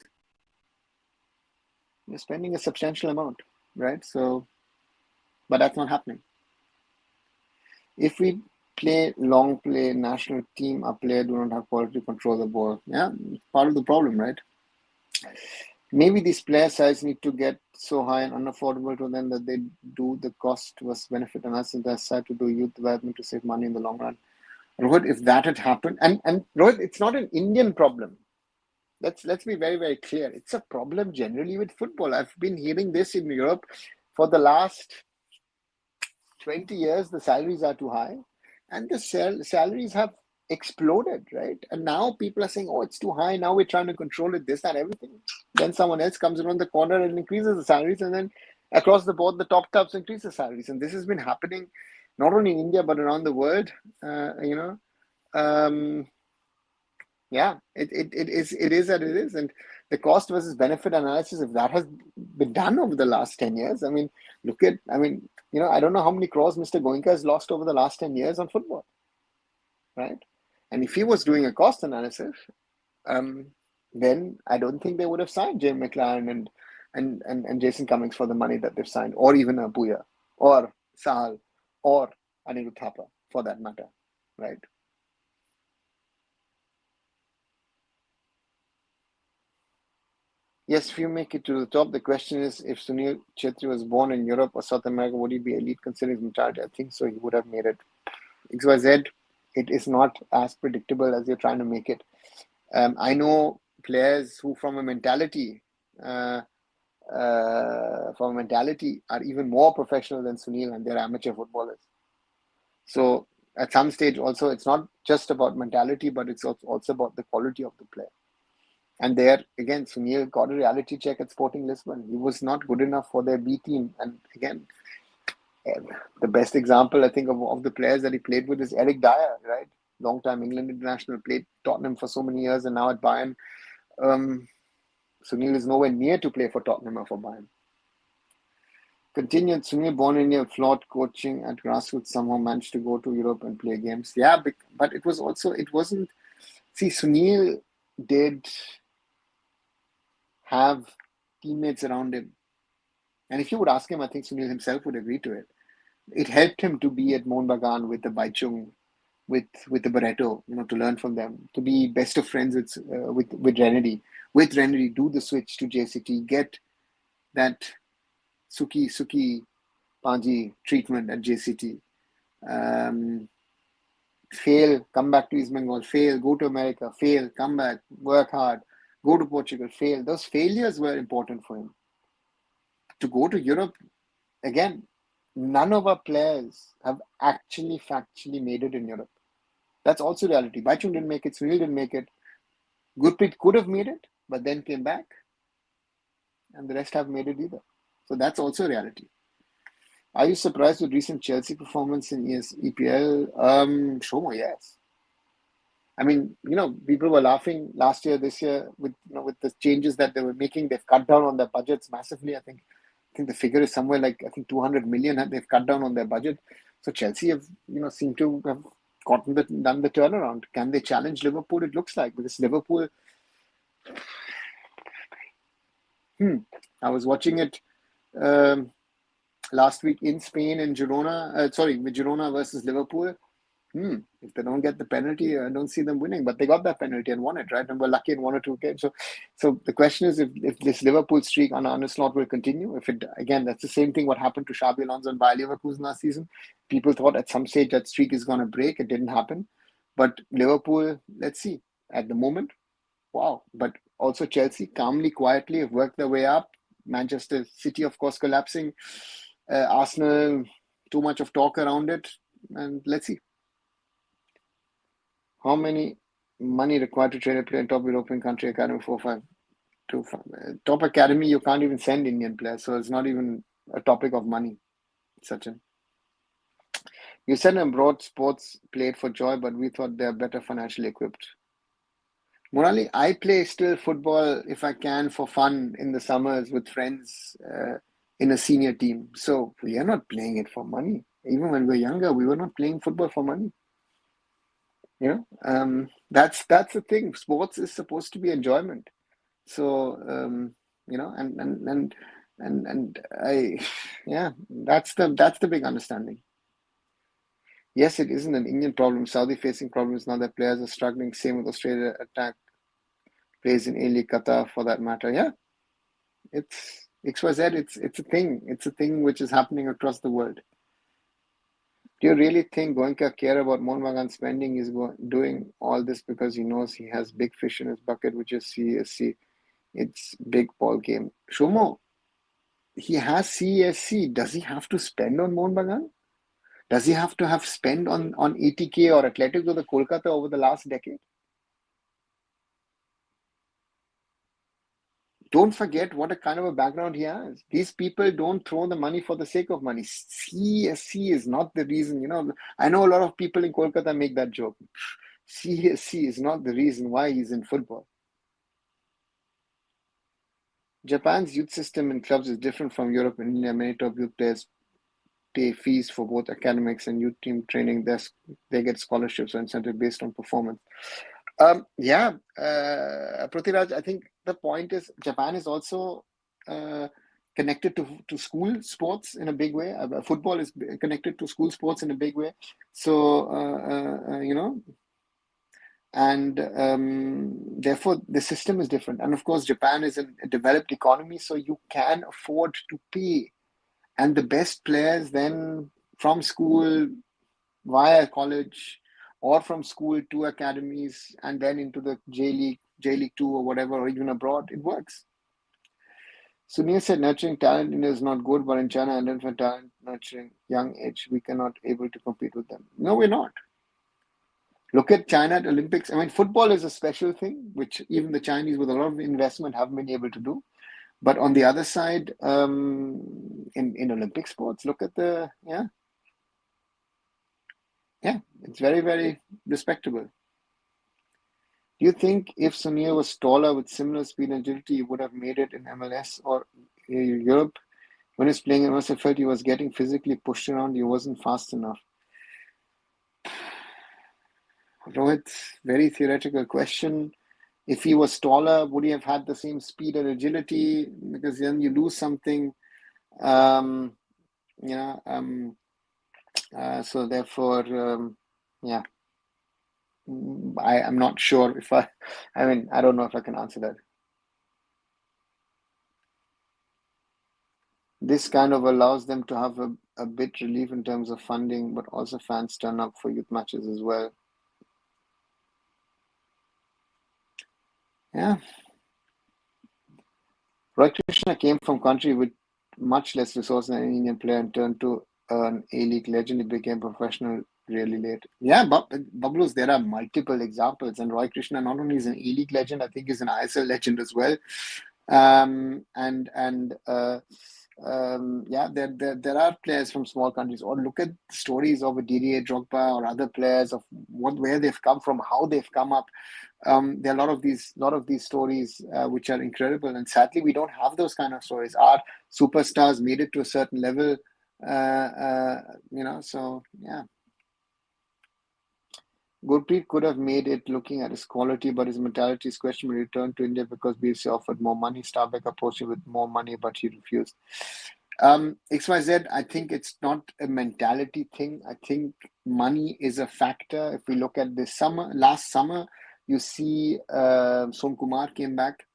you're spending a substantial amount, right? So, but that's not happening. If we play long play national team, our player do not have quality to control the ball. Yeah, part of the problem, right? Maybe these player size need to get so high and unaffordable to them that they do the cost versus benefit analysis and decide to do youth development to save money in the long run. Rohit, if that had happened, and Rohit, it's not an Indian problem. Let's be very, very clear. It's a problem generally with football. I've been hearing this in Europe for the last 20 years. The salaries are too high, and the salaries have exploded, right? And now people are saying, oh, it's too high. Now we're trying to control it, this, that, everything. Then someone else comes around the corner and increases the salaries, and then across the board, the top clubs increase the salaries. And this has been happening not only in India, but around the world, yeah, it is that it is. And the cost versus benefit analysis, if that has been done over the last 10 years, I mean, I don't know how many crores Mr. Goenka has lost over the last 10 years on football, right? And if he was doing a cost analysis, then I don't think they would have signed Jay McLaren and Jason Cummings for the money that they've signed, or even a Puya, or Sahal, or Anirudh Thapa, for that matter, right? Yes, if you make it to the top, the question is if Sunil Chetri was born in Europe or South America, would he be elite considering his mentality? I think so. He would have made it. XYZ, it is not as predictable as you're trying to make it. I know players who, from a mentality, are even more professional than Sunil, and they're amateur footballers. So at some stage, also, it's not just about mentality, but it's also about the quality of the player. And there, again, Sunil got a reality check at Sporting Lisbon. He was not good enough for their B team. And again, the best example, I think, of the players that he played with is Eric Dyer, right? Long-time England international, played Tottenham for so many years, and now at Bayern. Sunil is nowhere near to play for Tottenham or for Bayern. Continued, Sunil, born in India, flawed coaching at grassroots, somehow managed to go to Europe and play games. Yeah, but it wasn't. See, Sunil did have teammates around him. And if you would ask him, I think Sunil himself would agree to it. It helped him to be at Mohun Bagan with the Baichung, with the Barreto, to learn from them, to be best of friends with Renedy. With Renedy, do the switch to JCT, get that Suki Panji treatment at JCT. fail, come back to East Bengal, fail, go to America, fail, come back, work hard, go to Portugal, fail. Those failures were important for him. To go to Europe, again, none of our players have actually factually made it in Europe. That's also reality. Baichung didn't make it, Sunil didn't make it. Gurpreet could have made it, but then came back, and the rest have made it either. So that's also reality. Are you surprised with recent Chelsea performance in EPL? Shomo, yes. I mean, people were laughing last year, this year with with the changes that they were making. They've cut down on their budgets massively. I think the figure is somewhere like 200 million. They've cut down on their budget. So Chelsea have seem to have done the turnaround. Can they challenge Liverpool? It looks like, because Liverpool. I was watching it last week in Spain in Girona. With Girona versus Liverpool. If they don't get the penalty, I don't see them winning. But they got that penalty and won it, right? And were lucky in 1 or 2 games. So the question is, if this Liverpool streak on Arne Slot will continue. If it, again, that's the same thing what happened to Xabi Alonso and Bayer Leverkusen last season. People thought at some stage that streak is going to break. It didn't happen. But Liverpool, let's see. At the moment, wow. But also Chelsea, calmly, quietly, have worked their way up. Manchester City, of course, collapsing. Arsenal, too much of talk around it. And let's see. How many money required to train a player in top European country academy 4-5? Top academy, you can't even send Indian players, so it's not even a topic of money, Sachin. You said abroad sports played for joy, but we thought they're better financially equipped. Morali, I play still football if I can for fun in the summers with friends in a senior team. So we are not playing it for money. Even when we were younger, we were not playing football for money. That's the thing. Sports is supposed to be enjoyment. So and I, that's the big understanding. Yes, it isn't an Indian problem. Saudi facing problems now that players are struggling. Same with Australia attack plays in A-League, Qatar for that matter. Yeah, it's XYZ. It's a thing. It's a thing which is happening across the world. Do you really think Goenka care about Mohan Bagan spending? Is doing all this because he knows he has big fish in his bucket, which is CSC. It's big ball game. Shomo, he has CSC. Does he have to spend on Mohan Bagan? Does he have to have spent on ATK or Athletics or the Kolkata over the last decade? Don't forget what a kind of a background he has. These people don't throw the money for the sake of money. CSC is not the reason. I know a lot of people in Kolkata make that joke. CSC is not the reason why he's in football. Japan's youth system in clubs is different from Europe and India. Many top youth players pay fees for both academics and youth team training. They get scholarships or incentive based on performance. Prithviraj, I think the point is Japan is also connected to school sports in a big way. Football is connected to school sports in a big way. So, and therefore the system is different. And of course, Japan is a developed economy, so you can afford to pay. And the best players then from school via college or from school to academies and then into the J League 2 or whatever, or even abroad, it works. Sunil said nurturing talent in India is not good, but in China, and then for talent nurturing young age, we cannot able to compete with them. No, we're not. Look at China at Olympics. I mean, football is a special thing, which even the Chinese with a lot of investment haven't been able to do. But on the other side, in Olympic sports, look at it's very, very respectable. Do you think if Sunil was taller with similar speed and agility, he would have made it in MLS or Europe? When he was playing in MLS, I felt he was getting physically pushed around. He wasn't fast enough. Rohit, very theoretical question. If he was taller, would he have had the same speed and agility? Because then you lose something. So therefore, I'm not sure if I don't know if I can answer that. This kind of allows them to have a bit relief in terms of funding, but also fans turn up for youth matches as well. Yeah. Roy Krishna came from country with much less resources than an Indian player and turned to an A-League legend. He became professional really late. Yeah, but Bablu's, there are multiple examples. And Roy Krishna not only is an A-League legend, I think he's an ISL legend as well. Yeah, there are players from small countries. Or look at the stories of a Didier Drogba or other players of where they've come from, how they've come up. There are a lot of these stories which are incredible, and sadly, we don't have those kind of stories. Our superstars made it to a certain level, So yeah, Gurpreet could have made it looking at his quality, but his mentality is questionable. He returned to India because BFC offered more money. Starbek approached him with more money, but he refused. XYZ, I think it's not a mentality thing. I think money is a factor. If we look at this last summer, you see Som Kumar came back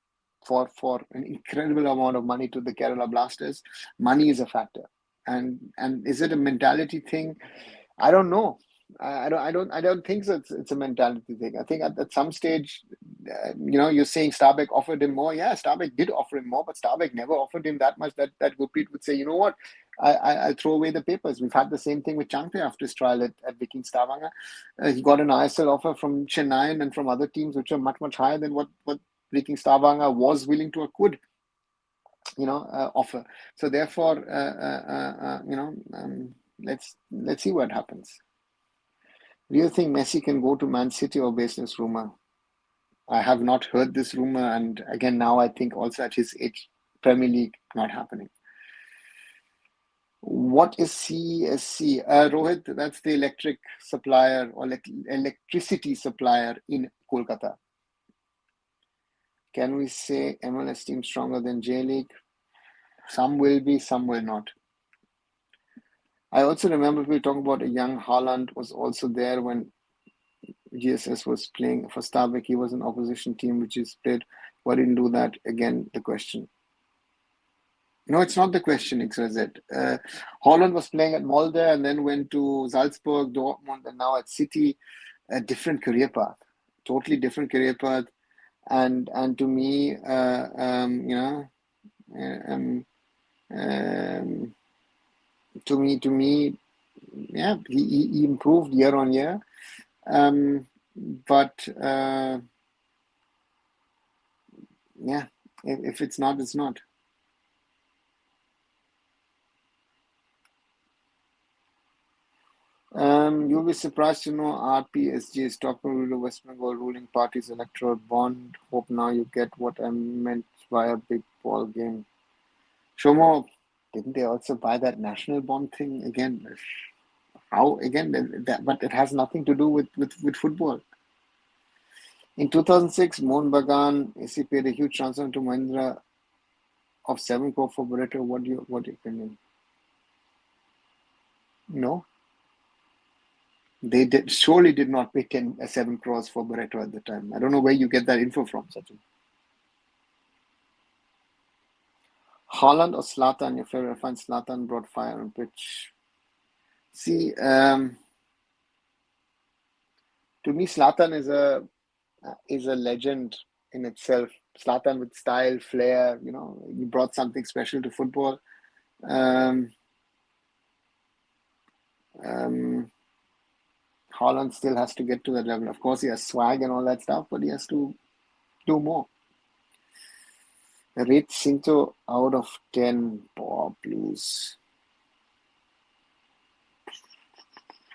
for an incredible amount of money to the Kerala Blasters. Money is a factor. And is it a mentality thing? I don't know. I don't think so. It's a mentality thing. I think at some stage, you're saying Starbek offered him more. Yeah, Starbek did offer him more, but Starbek never offered him that much that Gurpreet would say, you know what, I'll throw away the papers. We've had the same thing with Changte after his trial at Viking Stavanger. He got an ISL offer from Chennai and from other teams which are much, much higher than what Viking Stavanger was willing to or could, offer. So therefore, let's see what happens. Do you think Messi can go to Man City or based on this rumor? I have not heard this rumor, and again, now I think also at his age, Premier League not happening. What is CSC? Rohit, that's the electric supplier or electricity supplier in Kolkata. Can we say MLS team stronger than J League? Some will be, some will not. I also remember we were talking about a young Haaland was also there when GSS was playing for Starbek. He was an opposition team which is played. Why didn't do that? Again, the question. No, it's not the question, XYZ. Holland was playing at Molde and then went to Salzburg, Dortmund, and now at City. A different career path, totally different career path. And to me, to me, yeah, he improved year on year. But yeah, if it's not, it's not. You'll be surprised to know RPSG is topping the West Bengal ruling party's electoral bond. Hope now you get what I meant by a big ball game. Shomo, didn't they also buy that national bond thing again? How again? But it has nothing to do with football. In 2006, Mohun Bagan AC paid a huge transfer to Mahindra of 7 crore for Barreto. What do you opinion? No. They surely did not pay 7 crores for Barreto at the time. I don't know where you get that info from, Sachin. Haaland or Zlatan, your favorite? I find Zlatan brought fire on pitch. See, to me, Zlatan is a legend in itself. Zlatan with style, flair, he brought something special to football. Haaland still has to get to that level. Of course, he has swag and all that stuff, but he has to do more. Rate Sinto out of 10. Bob Blues.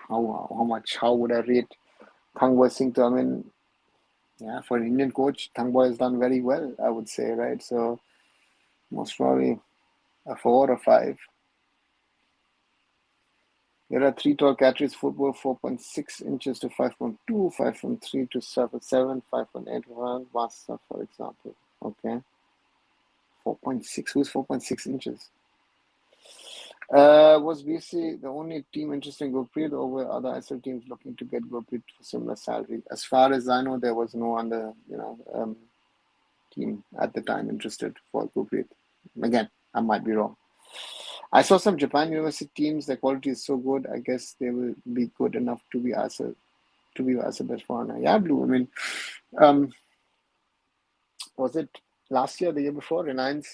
How much? How would I rate Thangboy Singto? I mean, yeah, for an Indian coach, Thangboy has done very well, I would say, right? So most probably a 4 or 5. There are 3 tall categories: football 4.6 inches to 5.2, 5.3 to 7, 5.8 Vasa, for example. Okay. 4.6. Who's 4.6 inches? Was BC the only team interested in Gurpreet, or were other ISL teams looking to get Gurpreet for similar salary? As far as I know, there was no other team at the time interested for Gurpreet. Again, I might be wrong. I saw some Japan university teams. Their quality is so good. I guess they will be good enough to be ISL best foreigner. Yeah, Blue. I mean, was it last year, the year before, Reliance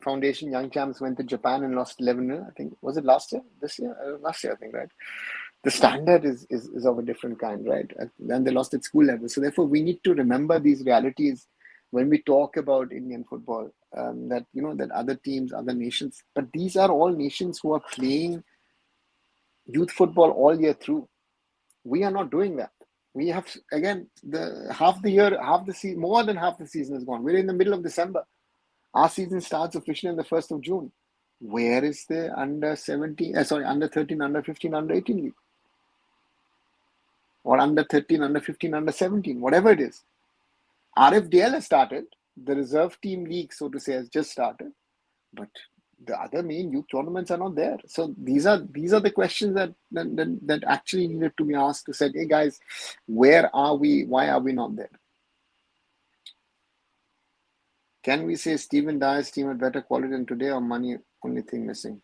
Foundation Young Champs went to Japan and lost 11-0, I think. Was it last year? This year? Last year, I think, right? The standard is of a different kind, right? And they lost at school level. So therefore, we need to remember these realities when we talk about Indian football, that, you know, that other teams, other nations, but these are all nations who are playing youth football all year through. We are not doing that. We have, again, half the year, more than half the season is gone. We're in the middle of December. Our season starts officially on the 1st of June. Where is the under 17, under 13, under 15, under 18 league? Or under 13, under 15, under 17, whatever it is. RFDL has started. The reserve team league, so to say, has just started. But the other main youth tournaments are not there. So these are the questions that actually needed to be asked to say, hey guys, where are we? Why are we not there? Can we say Stephen Dyer's team had better quality than today, or money only thing missing?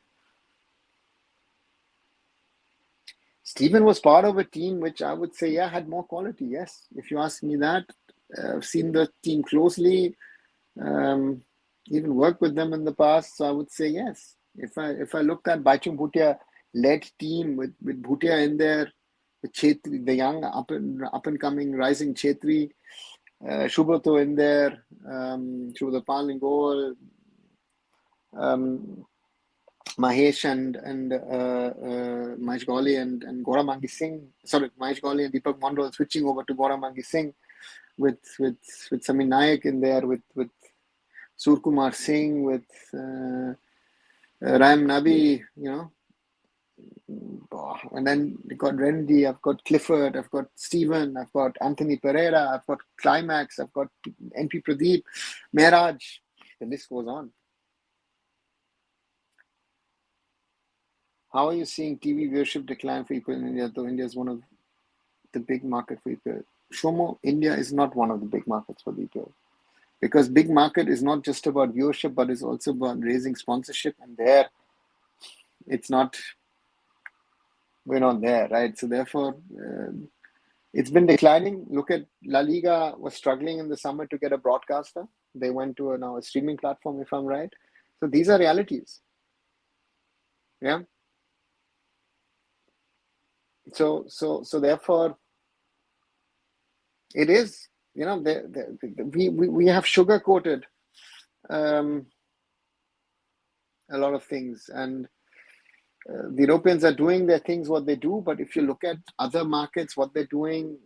Stephen was part of a team which I would say, yeah, had more quality. Yes, if you ask me that, I've seen the team closely, even worked with them in the past. So I would say yes. If I looked at Baichung Bhutia led team with Bhutia in there, with Chetri, the young up and coming rising Chetri, Shubhato in there, Shubhato Pal in goal, Mahesh and Mahesh Goli and Goramangi Singh. Sorry, Mahesh Goli and Deepak Mondal switching over to Goramangi Singh with Samin Nayak in there, with Surkumar Singh, with Ram Nabi, you know. And then you got Randy, I've got Clifford, I've got Steven, I've got Anthony Pereira, I've got Climax, I've got NP Pradeep, Mehraj. The list goes on. How are you seeing TV viewership decline for EPL in India, though India is one of the big market for EPL? Shomo, India is not one of the big markets for the EPL. Because big market is not just about viewership, but it's also about raising sponsorship. And there, it's not, we're not there, right? So therefore, it's been declining. Look at La Liga was struggling in the summer to get a broadcaster. They went to now a streaming platform, if I'm right. So these are realities. Yeah. So therefore, it is, you know, we have sugar coated a lot of things, and the Europeans are doing their things, what they do. But if you look at other markets, what they're doing,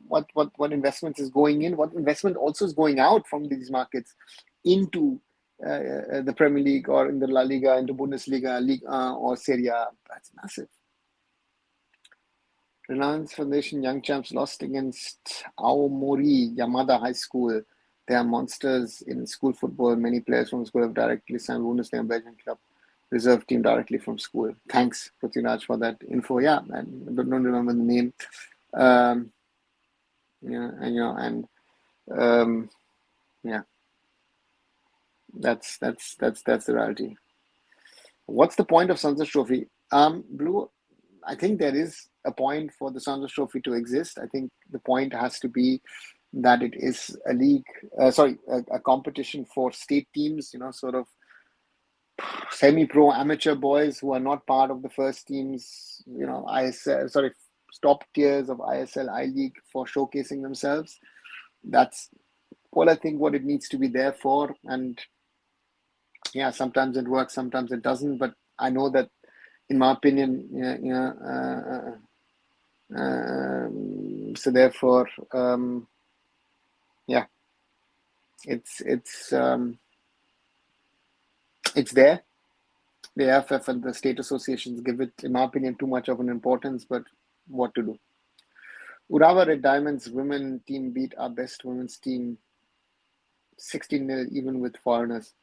what investment is going in, what investment also is going out from these markets into the Premier League or in the La Liga, into Bundesliga, Ligue 1 or Serie A, that's massive. Reliance Foundation Young Champs lost against Aomori Yamada High School. They are monsters in school football. Many players from the school have directly signed Bundesliga Belgian club reserve team directly from school. Thanks, Prithviraj, for that info. Yeah, I don't remember the name. Yeah, that's the reality. What's the point of Santosh Trophy? Blue, I think there is a point for the Santosh Trophy to exist. I think the point has to be that it is a league, a competition for state teams, you know, sort of semi-pro amateur boys who are not part of the first teams, you know, top tiers of ISL, I-League for showcasing themselves. That's all I think what it needs to be there for. And yeah, sometimes it works, sometimes it doesn't. But I know that, in my opinion, so therefore, yeah, it's there. The AIFF and the state associations give it, in my opinion, too much of an importance, but what to do? Urawa Red Diamonds women team beat our best women's team 16-0, even with foreigners.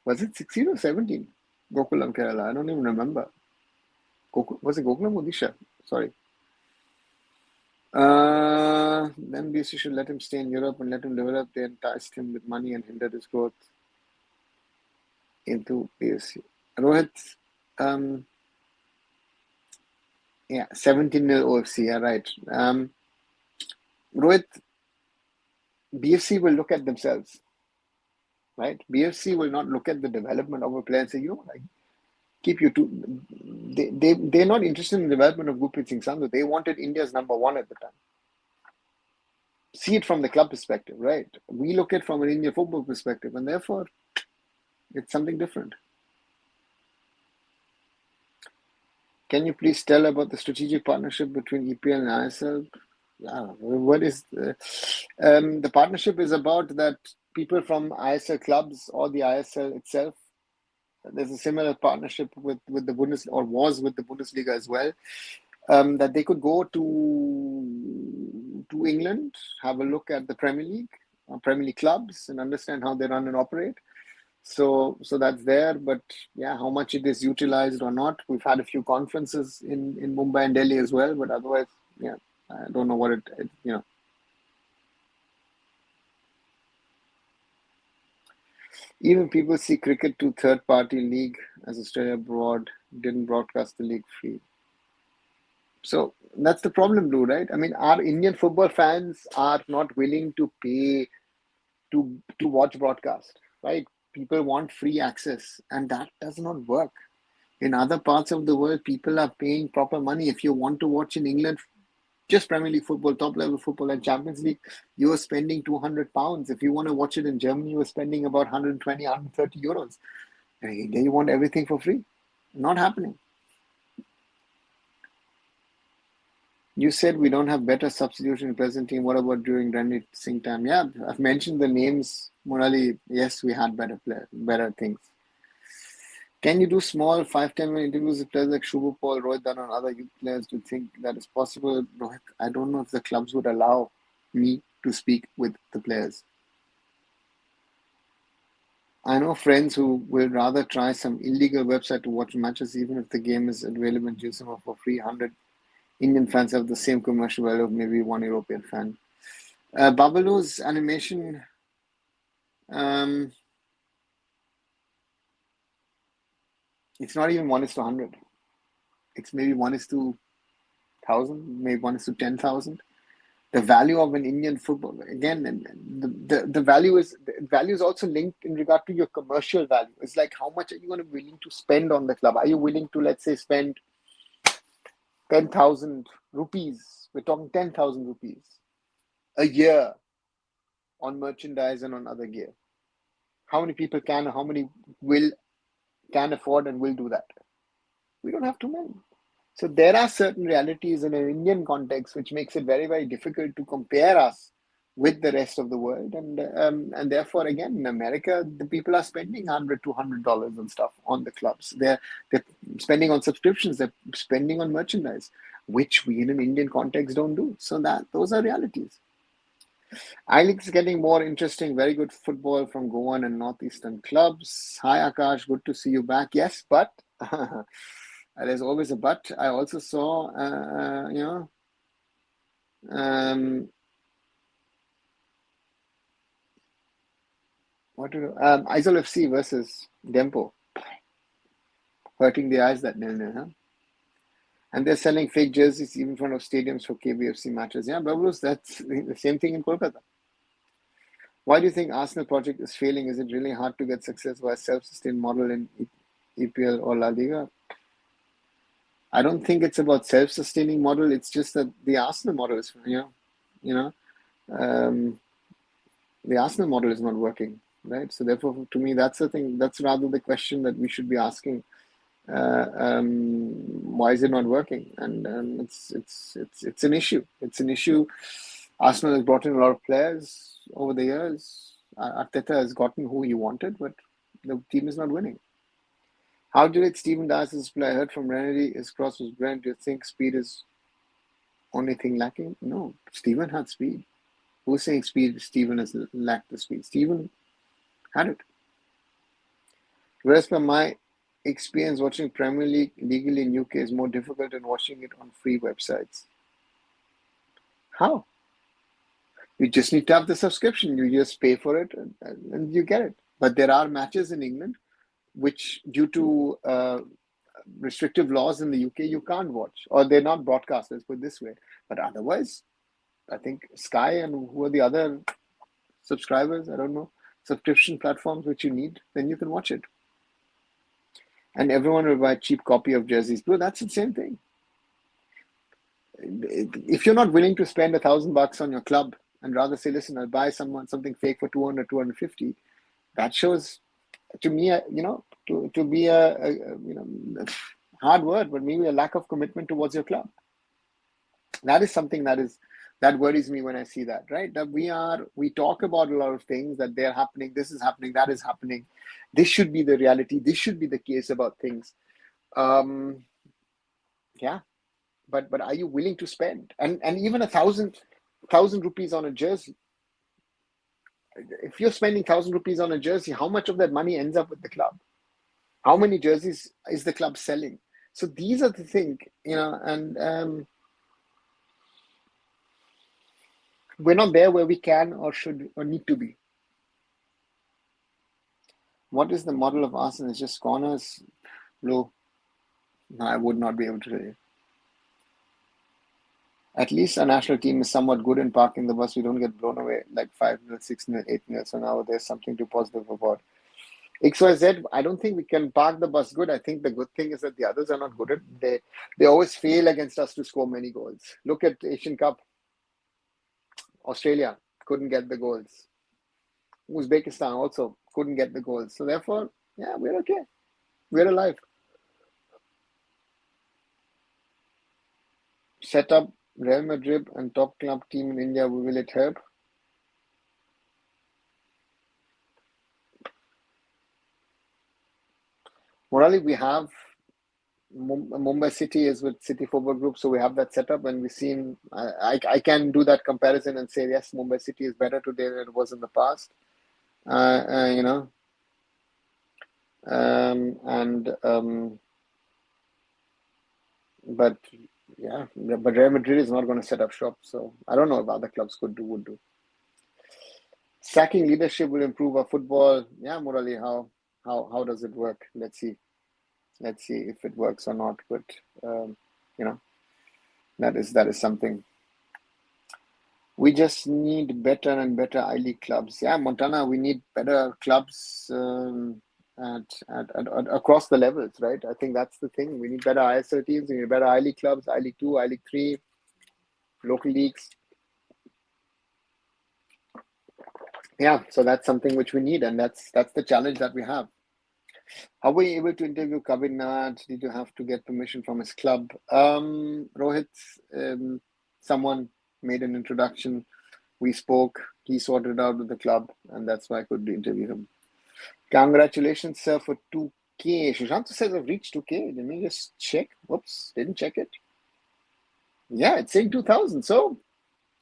Was it 16 or 17? Gokulam Kerala, I don't even remember. Was it Gokulam Odisha? Sorry. Then BC should let him stay in Europe and let him develop. They enticed him with money and hindered his growth into BSC. Rohit, 17-0 OFC, yeah, right. Rohit, BFC will look at themselves, right? BFC will not look at the development of a player and say, like, keep you to. They're not interested in the development of Gurpreet Singh Sandhu. They wanted India's number one at the time. See it from the club perspective, right? We look at it from an Indian football perspective, and therefore it's something different. Can you please tell about the strategic partnership between EPL and ISL? Yeah, what is the partnership is about that people from ISL clubs or the ISL itself. There's a similar partnership with the Bundesliga, or was with the Bundesliga as well. That they could go to England, have a look at the Premier League clubs, and understand how they run and operate. So that's there, but yeah, how much it is utilized or not. We've had a few conferences in Mumbai and Delhi as well, but otherwise, yeah, I don't know what it. Even people see cricket to third-party league as Australia abroad didn't broadcast the league free. So that's the problem, Blue, right? I mean, our Indian football fans are not willing to pay to watch broadcast, right? People want free access, and that does not work. In other parts of the world, people are paying proper money. If you want to watch in England, just Premier League football, top level football, and Champions League, you are spending £200. If you want to watch it in Germany, you are spending about 120, 130 euros. And you want everything for free. Not happening. You said we don't have better substitution in present team. What about during Ranjit Singh time? Yeah, I've mentioned the names, Murali. Yes, we had better things. Can you do small 5-10 minute interviews with players like Shubha Paul, Rohit Dana, and other youth players? Do you think that is possible? Rohit, I don't know if the clubs would allow me to speak with the players. I know friends who will rather try some illegal website to watch matches, even if the game is available in GSM for free. 100 Indian fans have the same commercial value of maybe one European fan. Babalu's animation. It's not even 1:100. It's maybe 1:1,000, maybe 1:10,000. The value of an Indian football, again, the value is also linked in regard to your commercial value. It's like, how much are you going to be willing to spend on the club? Are you willing to, let's say, spend 10,000 rupees? We're talking 10,000 rupees a year on merchandise and on other gear. How many people can afford and will do that? We don't have too many. So there are certain realities in an Indian context which makes it very, very difficult to compare us with the rest of the world. And therefore, again, in America, the people are spending $100, $200 and stuff on the clubs. They're spending on subscriptions. They're spending on merchandise, which we in an Indian context don't do. So those are realities. I-League is getting more interesting. Very good football from Goan and Northeastern clubs. Hi, Akash. Good to see you back. Yes, but there's always a but. I also saw, Isol FC versus Dempo. Hurting the eyes that 0-0, huh? And they're selling fake jerseys even in front of stadiums for KBFC matches. Yeah, Babulus, that's the same thing in Kolkata. Why do you think Arsenal project is failing? Is it really hard to get success by a self-sustained model in EPL or La Liga? I don't think it's about self-sustaining model. It's just that the Arsenal model is, the Arsenal model is not working, right? So therefore, to me, that's the thing. That's rather the question that we should be asking. Why is it not working? And it's an issue. It's an issue. Arsenal has brought in a lot of players over the years. Arteta has gotten who he wanted, but the team is not winning. How did Stephen Dyer's play? I heard from Renedy, his cross was brilliant. Do you think speed is only thing lacking? No, Stephen had speed. Who's saying Stephen has lacked the speed? Stephen had it. Whereas from my experience, watching Premier League legally in UK is more difficult than watching it on free websites. How? You just need to have the subscription. You just pay for it and you get it. But there are matches in England which, due to restrictive laws in the UK, you can't watch, or they're not broadcast, let's put it this way. But otherwise, I think Sky and who are the other subscribers, I don't know, subscription platforms which you need, then you can watch it. And everyone will buy a cheap copy of jerseys. Bro, that's the same thing. If you're not willing to spend $1,000 on your club and rather say, listen, I'll buy something fake for 200, 250, that shows to me, to be a hard word, but maybe a lack of commitment towards your club. That is something that worries me when I see that, right? That we talk about a lot of things, that they're happening, this is happening, that is happening. This should be the reality. This should be the case about things. Yeah. But are you willing to spend? And even 1,000 rupees on a jersey. If you're spending 1,000 rupees on a jersey, how much of that money ends up with the club? How many jerseys is the club selling? So these are the things, and we're not there where we can or should or need to be. What is the model of Arsenal? It's just corners, low. No, I would not be able to tell you. At least our national team is somewhat good in parking the bus. We don't get blown away like 5-0, 6-0, 8-0. So now there's something to positive about. XYZ, I don't think we can park the bus good. I think the good thing is that the others are not good at it. They always fail against us to score many goals. Look at Asian Cup. Australia couldn't get the goals. Uzbekistan also couldn't get the goals. So therefore, yeah, we're okay. We're alive. Set up Real Madrid and top club team in India. Will it help? Morally, we have Mumbai City is with City Football Group, so we have that set up, and we've seen. I can do that comparison and say yes, Mumbai City is better today than it was in the past. But yeah, but Real Madrid is not going to set up shop, so I don't know if other clubs would do. Sacking leadership will improve our football. Yeah, Murali, how does it work? Let's see if it works or not. But that is something. We just need better and better I-League clubs. Yeah, Montana, we need better clubs at across the levels, right? I think that's the thing. We need better ISL teams. We need better I-League clubs, I-League 2, I-League 3, local leagues. Yeah, so that's something which we need, and that's the challenge that we have. How were you able to interview Kabir? Did you have to get permission from his club? Rohit, someone made an introduction. We spoke. He sorted it out with the club, and that's why I could interview him. Congratulations, sir, for 2K. Shushantu says I've reached 2K. Let me just check. Whoops, didn't check it. Yeah, it's saying 2,000. So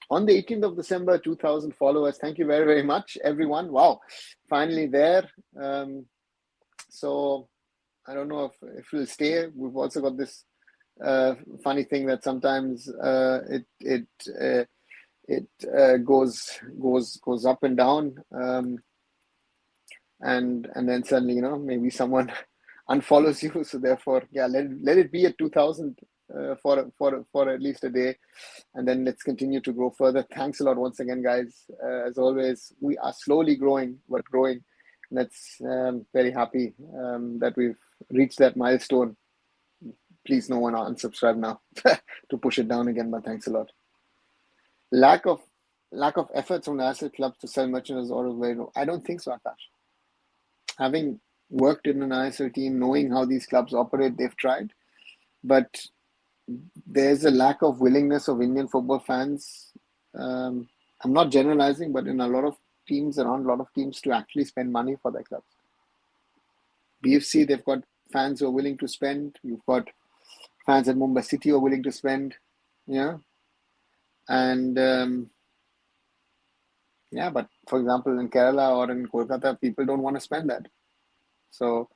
on the 18th of December, 2,000 followers. Thank you very, very much, everyone. Wow, finally there. So I don't know if we'll stay. We've also got this funny thing that sometimes it goes up and down, and then suddenly maybe someone unfollows you. So therefore, yeah, let it be at 2,000 for at least a day, and then let's continue to grow further. Thanks a lot once again, guys. As always, we are slowly growing, but growing. That's very happy that we've reached that milestone. Please, no one unsubscribe now to push it down again, but thanks a lot. Lack of efforts from the asset clubs to sell merchandise orders very low. I don't think so, Akash. Having worked in an ISL team, knowing how these clubs operate, they've tried, but there's a lack of willingness of Indian football fans. I'm not generalizing, but in a lot of teams to actually spend money for their clubs. BFC, they've got fans who are willing to spend. You've got fans at Mumbai City who are willing to spend. Yeah. And but for example, in Kerala or in Kolkata, people don't want to spend that. So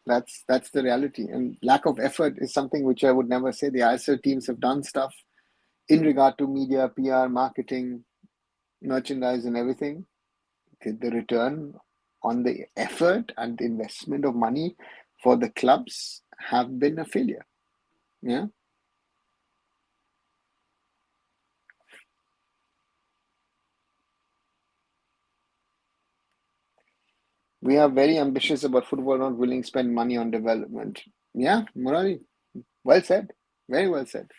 that's the reality. And lack of effort is something which I would never say. The ISL teams have done stuff in regard to media, PR, marketing, merchandise, and everything. The return on the effort and the investment of money for the clubs have been a failure. Yeah. We are very ambitious about football, not willing to spend money on development. Yeah, Murali, well said. Very well said.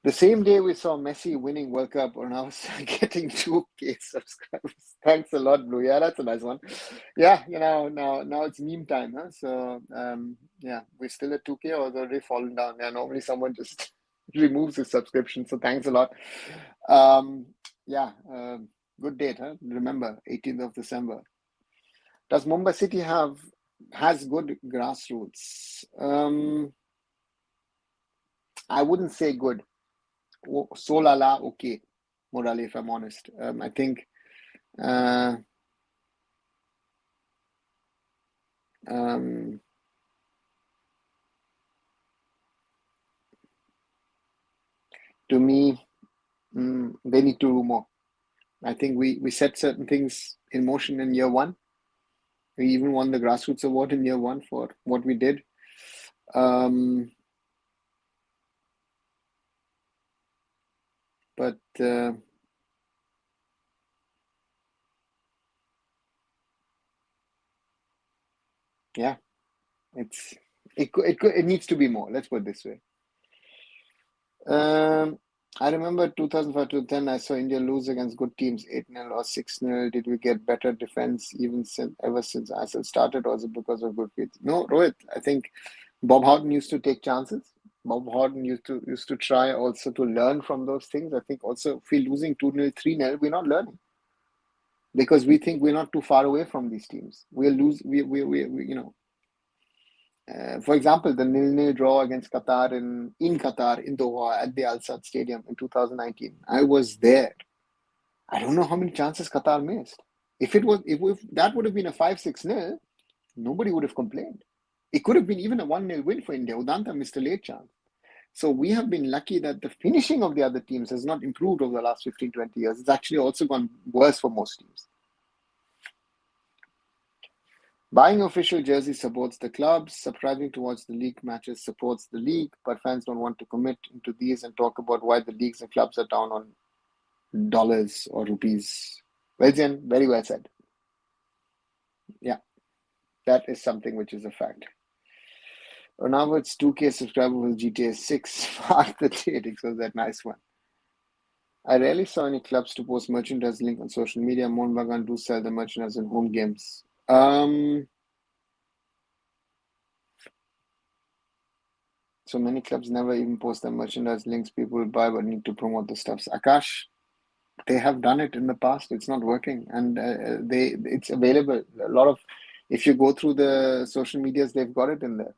The same day we saw Messi winning World Cup, or now getting 2K subscribers. Thanks a lot, Blue. Yeah, that's a nice one. Yeah, now it's meme time, huh? So yeah, we're still at 2K or it's already fallen down. Yeah, normally someone just removes his subscription. So thanks a lot. Yeah, good date, huh? Remember, 18th of December. Does Mumbai City has good grassroots? I wouldn't say good. So la la, okay, Murali, if I'm honest. I think uh, um, to me, they need to do more. I think we set certain things in motion in year one. We even won the grassroots award in year one for what we did. But yeah, it needs to be more. Let's put it this way. I remember 2005 to 10, I saw India lose against good teams, 8-0 or 6-0. Did we get better defense ever since ISL started, or was it because of good faith? No, Rohit, I think Bob Houghton used to take chances. Bob Houghton used to try also to learn from those things. I think also if we're losing 2-0, 3-0, we're not learning because we think we're not too far away from these teams. We'll lose, for example, the 0-0 draw against Qatar in Qatar, in Doha, at the Al Sadd Stadium in 2019. I was there. I don't know how many chances Qatar missed. If that would have been a 5-6-0, nobody would have complained. It could have been even a 1-0 win for India. Udanta missed a late chance. So we have been lucky that the finishing of the other teams has not improved over the last 15, 20 years. It's actually also gone worse for most teams. Buying official jerseys supports the clubs, subscribing towards the league matches supports the league, but fans don't want to commit into these and talk about why the leagues and clubs are down on dollars or rupees. Well, Jen, very well said. Yeah, that is something which is a fact. Now it's 2K subscriber with GTA 6. Mark the date. So that nice one. I rarely saw any clubs to post merchandise link on social media. Mohun Bagan do sell the merchandise in home games. So many clubs never even post their merchandise links. People will buy but need to promote the stuffs. Akash, they have done it in the past. It's not working, and it's available. A lot of, if you go through the social medias, they've got it in there.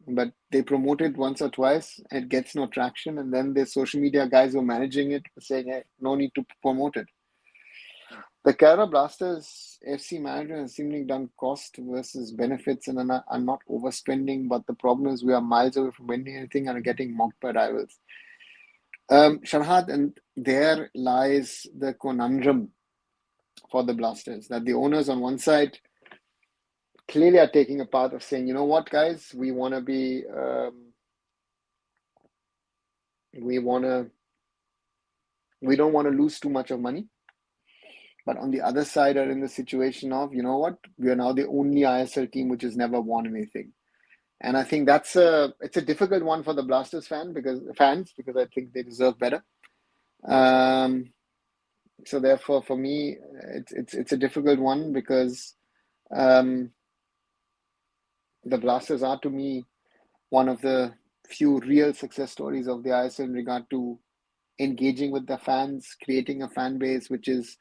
But they promote it once or twice, it gets no traction, and then the social media guys who are managing it are saying, hey, no need to promote it. The Kerala Blasters FC manager has seemingly done cost versus benefits and are not overspending, but the problem is we are miles away from winning anything and are getting mocked by rivals. Sharhad, and there lies the conundrum for the Blasters, that the owners on one side clearly are taking a path of saying, you know what, guys, we want to be, we don't want to lose too much of money. But on the other side are in the situation of, you know what, we are now the only ISL team which has never won anything. And I think it's a difficult one for the Blasters fans because I think they deserve better. So therefore, for me, it's a difficult one because the Blasters are, to me, one of the few real success stories of the ISL in regard to engaging with the fans, creating a fan base which is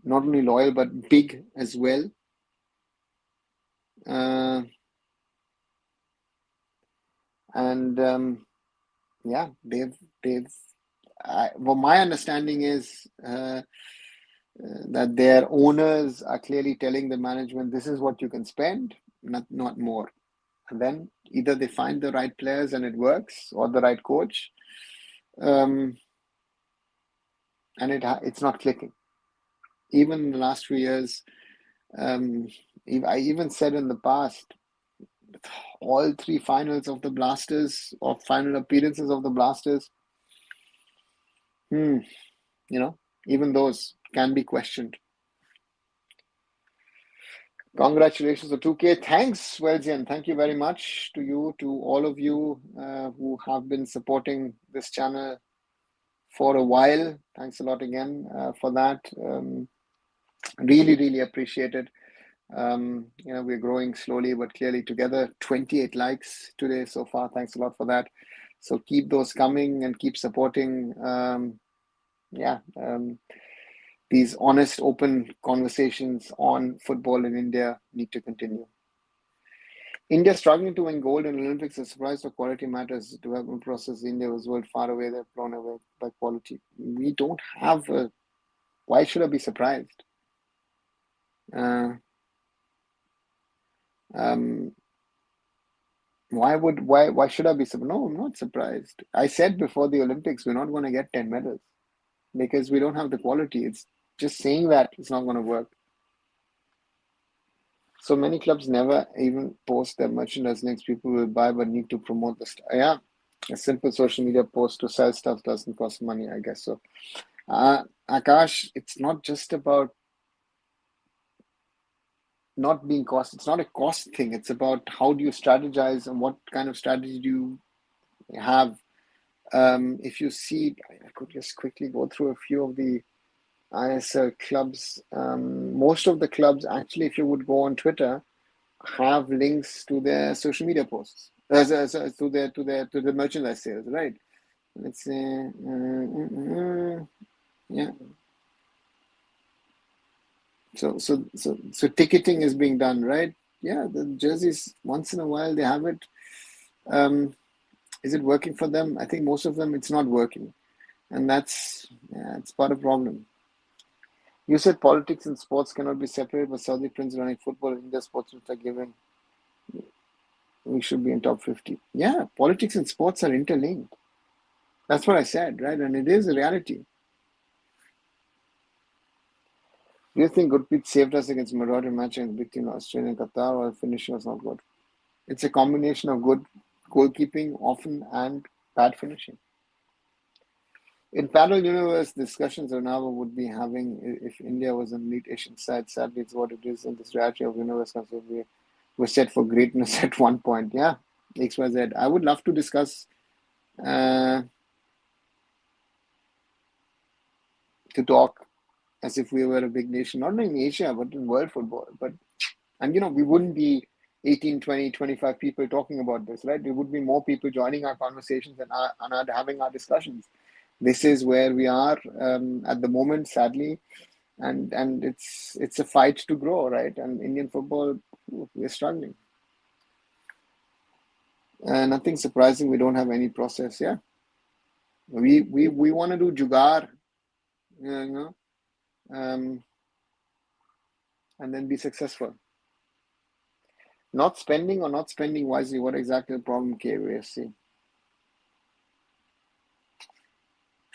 not only loyal but big as well. Yeah, well, my understanding is that their owners are clearly telling the management, this is what you can spend, not more. And then either they find the right players and it works, or the right coach, and it's not clicking. Even in the last few years, I even said in the past, all three finals of the Blasters, or final appearances of the Blasters, even those can be questioned. Congratulations to 2K. Thanks, Welzian. Thank you very much to you, to all of you who have been supporting this channel for a while. Thanks a lot again for that. Really, really appreciate it. We're growing slowly but clearly together. 28 likes today so far. Thanks a lot for that. So keep those coming and keep supporting. These honest, open conversations on football in India need to continue. India struggling to win gold in Olympics is surprised for quality matters. Development process. India was world far away. They're blown away by quality. We don't have a. Why should I be surprised? Why should I be surprised? No, I'm not surprised. I said before the Olympics, we're not going to get 10 medals because we don't have the quality. It's just saying that it's not going to work. So many clubs never even post their merchandise links. People will buy but need to promote the stuff. Yeah, a simple social media post to sell stuff doesn't cost money, I guess so. Akash, it's not just about not being cost. It's not a cost thing. It's about how do you strategize and what kind of strategy do you have. If you see, I could just quickly go through a few of the ISL clubs. Most of the clubs, actually, if you would go on Twitter, have links to their social media posts, to the merchandise sales, right? Let's say, yeah. So ticketing is being done, right? Yeah, the jerseys once in a while they have it. Is it working for them? I think most of them it's not working, and it's part of the problem. You said politics and sports cannot be separated, but Saudi Prince running football in India sports are given. We should be in top 50. Yeah, politics and sports are interlinked. That's what I said, right? And it is a reality. Do you think Gurpreet saved us against Marauder match against big team Australia and Qatar, or finishing was not good? It's a combination of good goalkeeping often and bad finishing. In parallel universe, discussions Ronaldo would be having if India was an elite Asian side. Sadly, it's what it is in this reality of universe. We were set for greatness at one point. Yeah, XYZ. I would love to discuss to talk as if we were a big nation, not in Asia, but in world football. And we wouldn't be 18, 20, 25 people talking about this, right? There would be more people joining our conversations and having our discussions. This is where we are at the moment, sadly, and it's a fight to grow, right? And Indian football, we're struggling. Nothing surprising. We don't have any process. Yeah, we want to do jugaad, and then be successful. Not spending or not spending wisely. What exactly the problem, KWFC?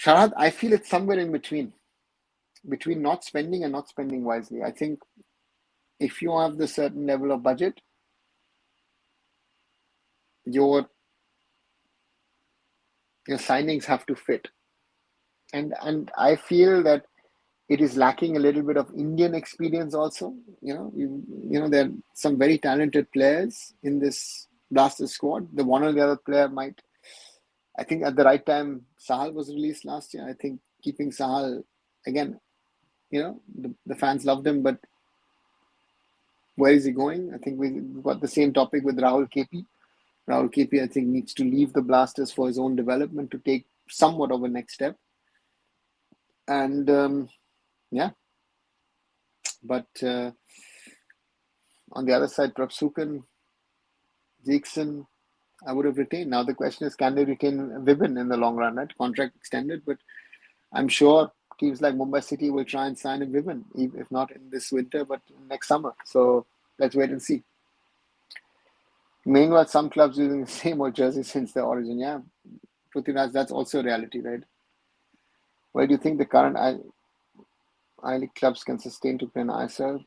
Sharad, I feel it's somewhere in between not spending and not spending wisely. I think if you have the certain level of budget, your signings have to fit. And I feel that it is lacking a little bit of Indian experience also. There are some very talented players in this Blasters squad. The one or the other player might, I think at the right time, Sahal was released last year. I think keeping Sahal, again, the fans loved him, but where is he going? I think we've got the same topic with Rahul KP. Rahul KP, I think, needs to leave the Blasters for his own development to take somewhat of a next step. And but on the other side, Prabsukan, Jackson, I would have retained. Now the question is, can they retain Vibin in the long run, right? Contract extended, but I'm sure teams like Mumbai City will try and sign a Vibin, if not in this winter, but next summer. So let's wait and see. Meanwhile, some clubs using the same old jersey since their origin. Yeah, Prithviraj, that's also a reality, right? Where do you think the current I-League clubs can sustain to play in ISL?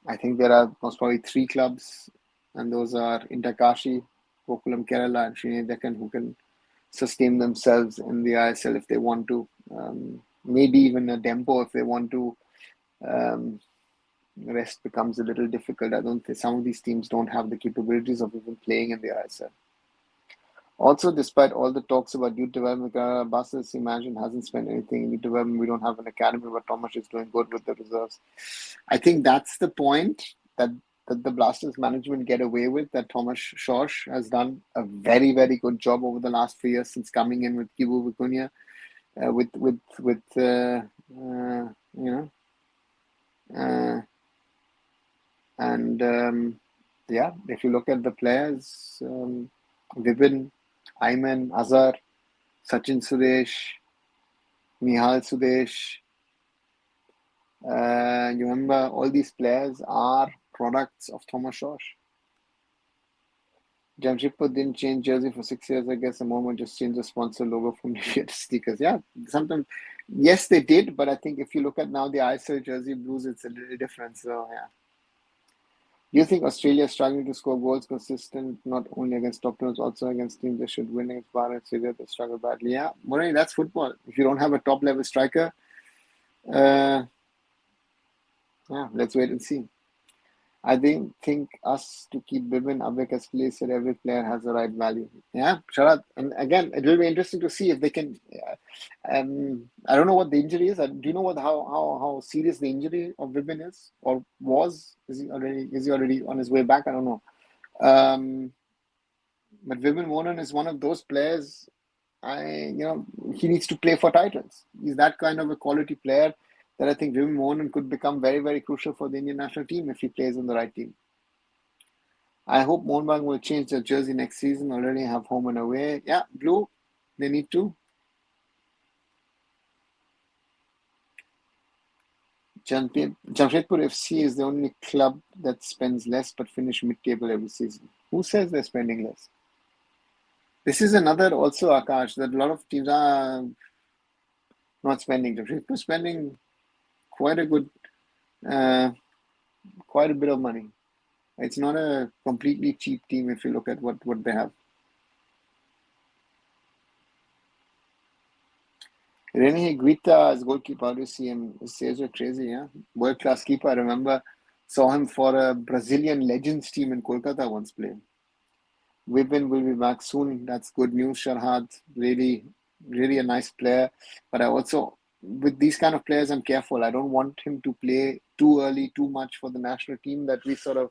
I think there are most probably 3 clubs, and those are Intakashi, Gokulam Kerala, and Srinath Deccan, who can sustain themselves in the ISL if they want to. Maybe even a Dempo if they want to Um, the rest becomes a little difficult. I don't think some of these teams don't have the capabilities of even playing in the ISL. Also, despite all the talks about youth development, Barca's imagine hasn't spent anything in youth development. We don't have an academy, but Thomas is doing good with the reserves. I think that's the point that the Blasters management get away with, that Thomas Schorsch has done a very, very good job over the last few years since coming in with Kibu Vicuña, you know, yeah, if you look at the players, Vipin, Ayman, Azhar, Sachin Sudesh, Nihal Sudesh, you remember all these players are products of Thomas Schorsch. Jamshedpur didn't change jersey for 6 years, I guess. The moment just changed the sponsor logo from New to stickers. Yeah, sometimes, yes, they did, but I think if you look at now the ISL jersey blues, it's a little different. So, yeah. Do you think Australia is struggling to score goals consistent, not only against top teams, also against teams that should win against Bharat, Syria, they struggle badly? Yeah, Murray, that's football. If you don't have a top level striker, yeah, let's wait and see. I think us to keep Bibin, Abek as place that every player has the right value. Yeah, Sharad. And again, it will be interesting to see if they can. I don't know what the injury is. Do you know how serious the injury of Bibin is or was? Is he already on his way back? I don't know. But Vibin Monan is one of those players. He needs to play for titles. He's that kind of a quality player that I think Vivek Mohan could become very, very crucial for the Indian national team if he plays on the right team. I hope Mohun Bagan will change their jersey next season, already have home and away. Yeah, blue, they need to. Jamshedpur FC is the only club that spends less but finish mid-table every season. Who says they're spending less? This is another also, Akash, that a lot of teams are not spending. Jamshedpur is spending quite a bit of money. It's not a completely cheap team if you look at what they have. Rene Higuita as goalkeeper, how do you see him? His saves were crazy, yeah? World-class keeper. I remember saw him for a Brazilian Legends team in Kolkata once playing. Vipin will be back soon. That's good news, Sharhad. Really, really a nice player. But I also, with these kind of players, I'm careful. I don't want him to play too early, too much for the national team that we sort of,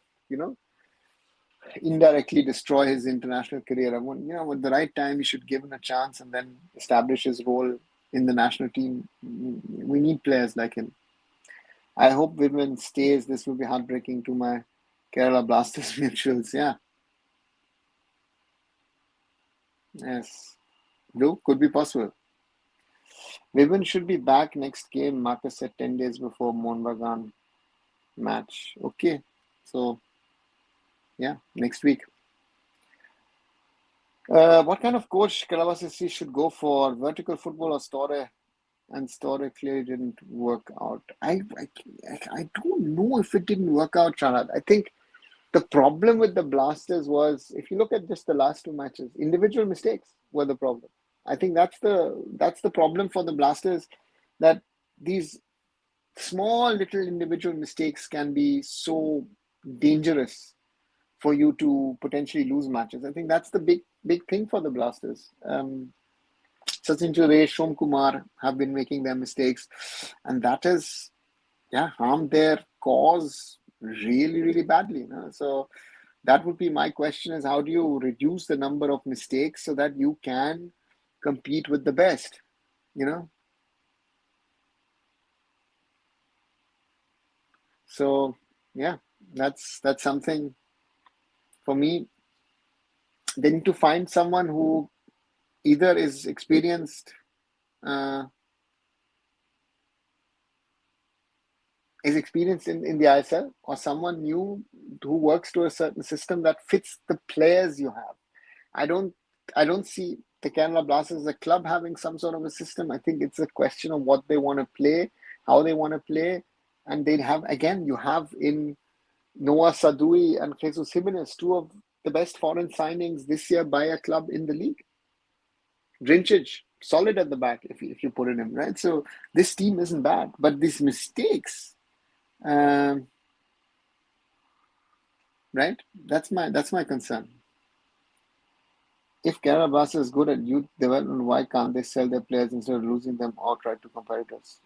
indirectly destroy his international career. I want, at the right time, he should give him a chance and then establish his role in the national team. We need players like him. I hope Vipin stays. This will be heartbreaking to my Kerala Blasters mutuals. Yeah. Yes. No, could be possible. Vipin should be back next game. Marcus said 10 days before Mohun Bagan match. Okay. So, yeah, next week. What kind of coach Kalavas should go for? Vertical football or Store? And Store clearly didn't work out. I don't know if it didn't work out, Sharad. I think the problem with the Blasters was, if you look at just the last two matches, individual mistakes were the problem. I think that's the problem for the Blasters, that these small little individual mistakes can be so dangerous for you to potentially lose matches. I think that's the big thing for the Blasters. Sachin Chure, Shom Kumar have been making their mistakes, and that has harmed their cause really, really badly. So that would be my question, is how do you reduce the number of mistakes so that you can compete with the best, So yeah, that's something for me. They need to find someone who either is experienced in the ISL, or someone new who works to a certain system that fits the players you have. I don't see the Kerala Blasters as a club having some sort of a system. I think it's a question of what they want to play, how they want to play. And you have in Noah Sadui and Jesus Jimenez, two of the best foreign signings this year by a club in the league. Drincic, solid at the back if you put it in, right? So this team isn't bad, but these mistakes Um, right? That's my concern. If Kerala Blasters is good at youth development, why can't they sell their players instead of losing them outright to competitors?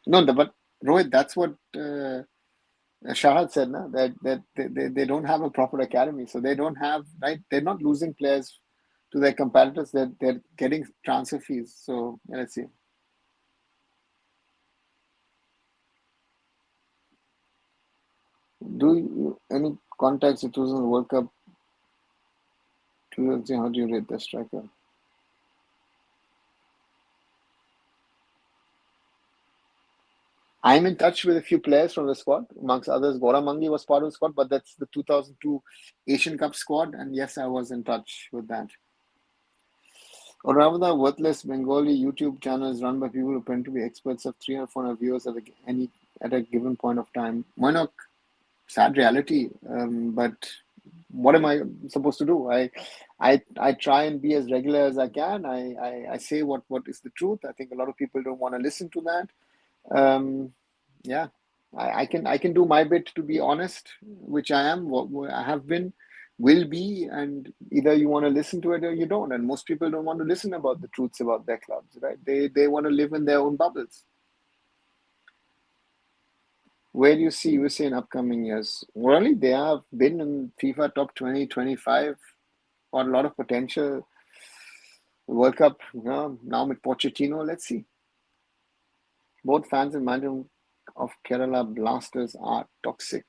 No, but Rohit, that's what Shahad said, na, that they don't have a proper academy, so they don't have, right. They're not losing players to their competitors. They're getting transfer fees. So yeah, let's see. Do you any contacts in 2000 World Cup? 2000, how do you rate the striker? I'm in touch with a few players from the squad, amongst others. Gora Mangi was part of the squad, but that's the 2002 Asian Cup squad, and yes, I was in touch with that. Or rather, the worthless Bengali YouTube channel is run by people who tend to be experts of 300 or 400 viewers at a given point of time. Why not? Sad reality. But what am I supposed to do? I try and be as regular as I can. I say what is the truth. I think a lot of people don't want to listen to that. Um, yeah, I can do my bit to be honest, which I am, what I have been, will be, and either you want to listen to it or you don't. And most people don't want to listen about the truths about their clubs, right? They want to live in their own bubbles. Where do you see USA in upcoming years? Really, they have been in FIFA top 20, 25, or a lot of potential. World Cup, now with Pochettino, let's see. Both fans and management of Kerala Blasters are toxic.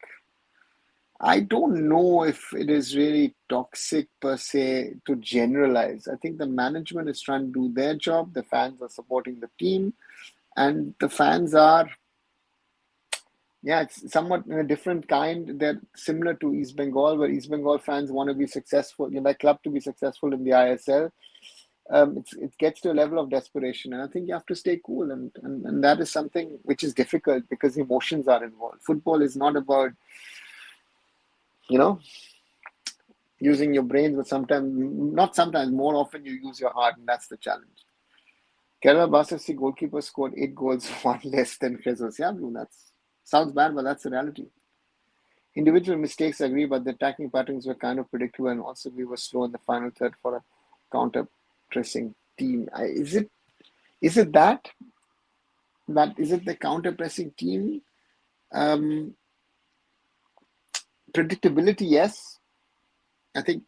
I don't know if it is really toxic per se to generalize. I think the management is trying to do their job, the fans are supporting the team, and the fans are, yeah, it's somewhat in a different kind. They're similar to East Bengal, where East Bengal fans want to be successful, their club to be successful in the ISL. It gets to a level of desperation, and I think you have to stay cool, and that is something which is difficult because emotions are involved. Football is not about, you know, using your brains, but sometimes, not sometimes, more often you use your heart, and that's the challenge. Kerala Blasters goalkeeper scored 8 goals, one less than Jesus. Yeah, Blue, that sounds bad, but that's the reality. Individual mistakes, I agree, but the attacking patterns were kind of predictable, and also we were slow in the final third for a counter pressing team. Is it that is it the counter pressing team? Um, Predictability, yes. I think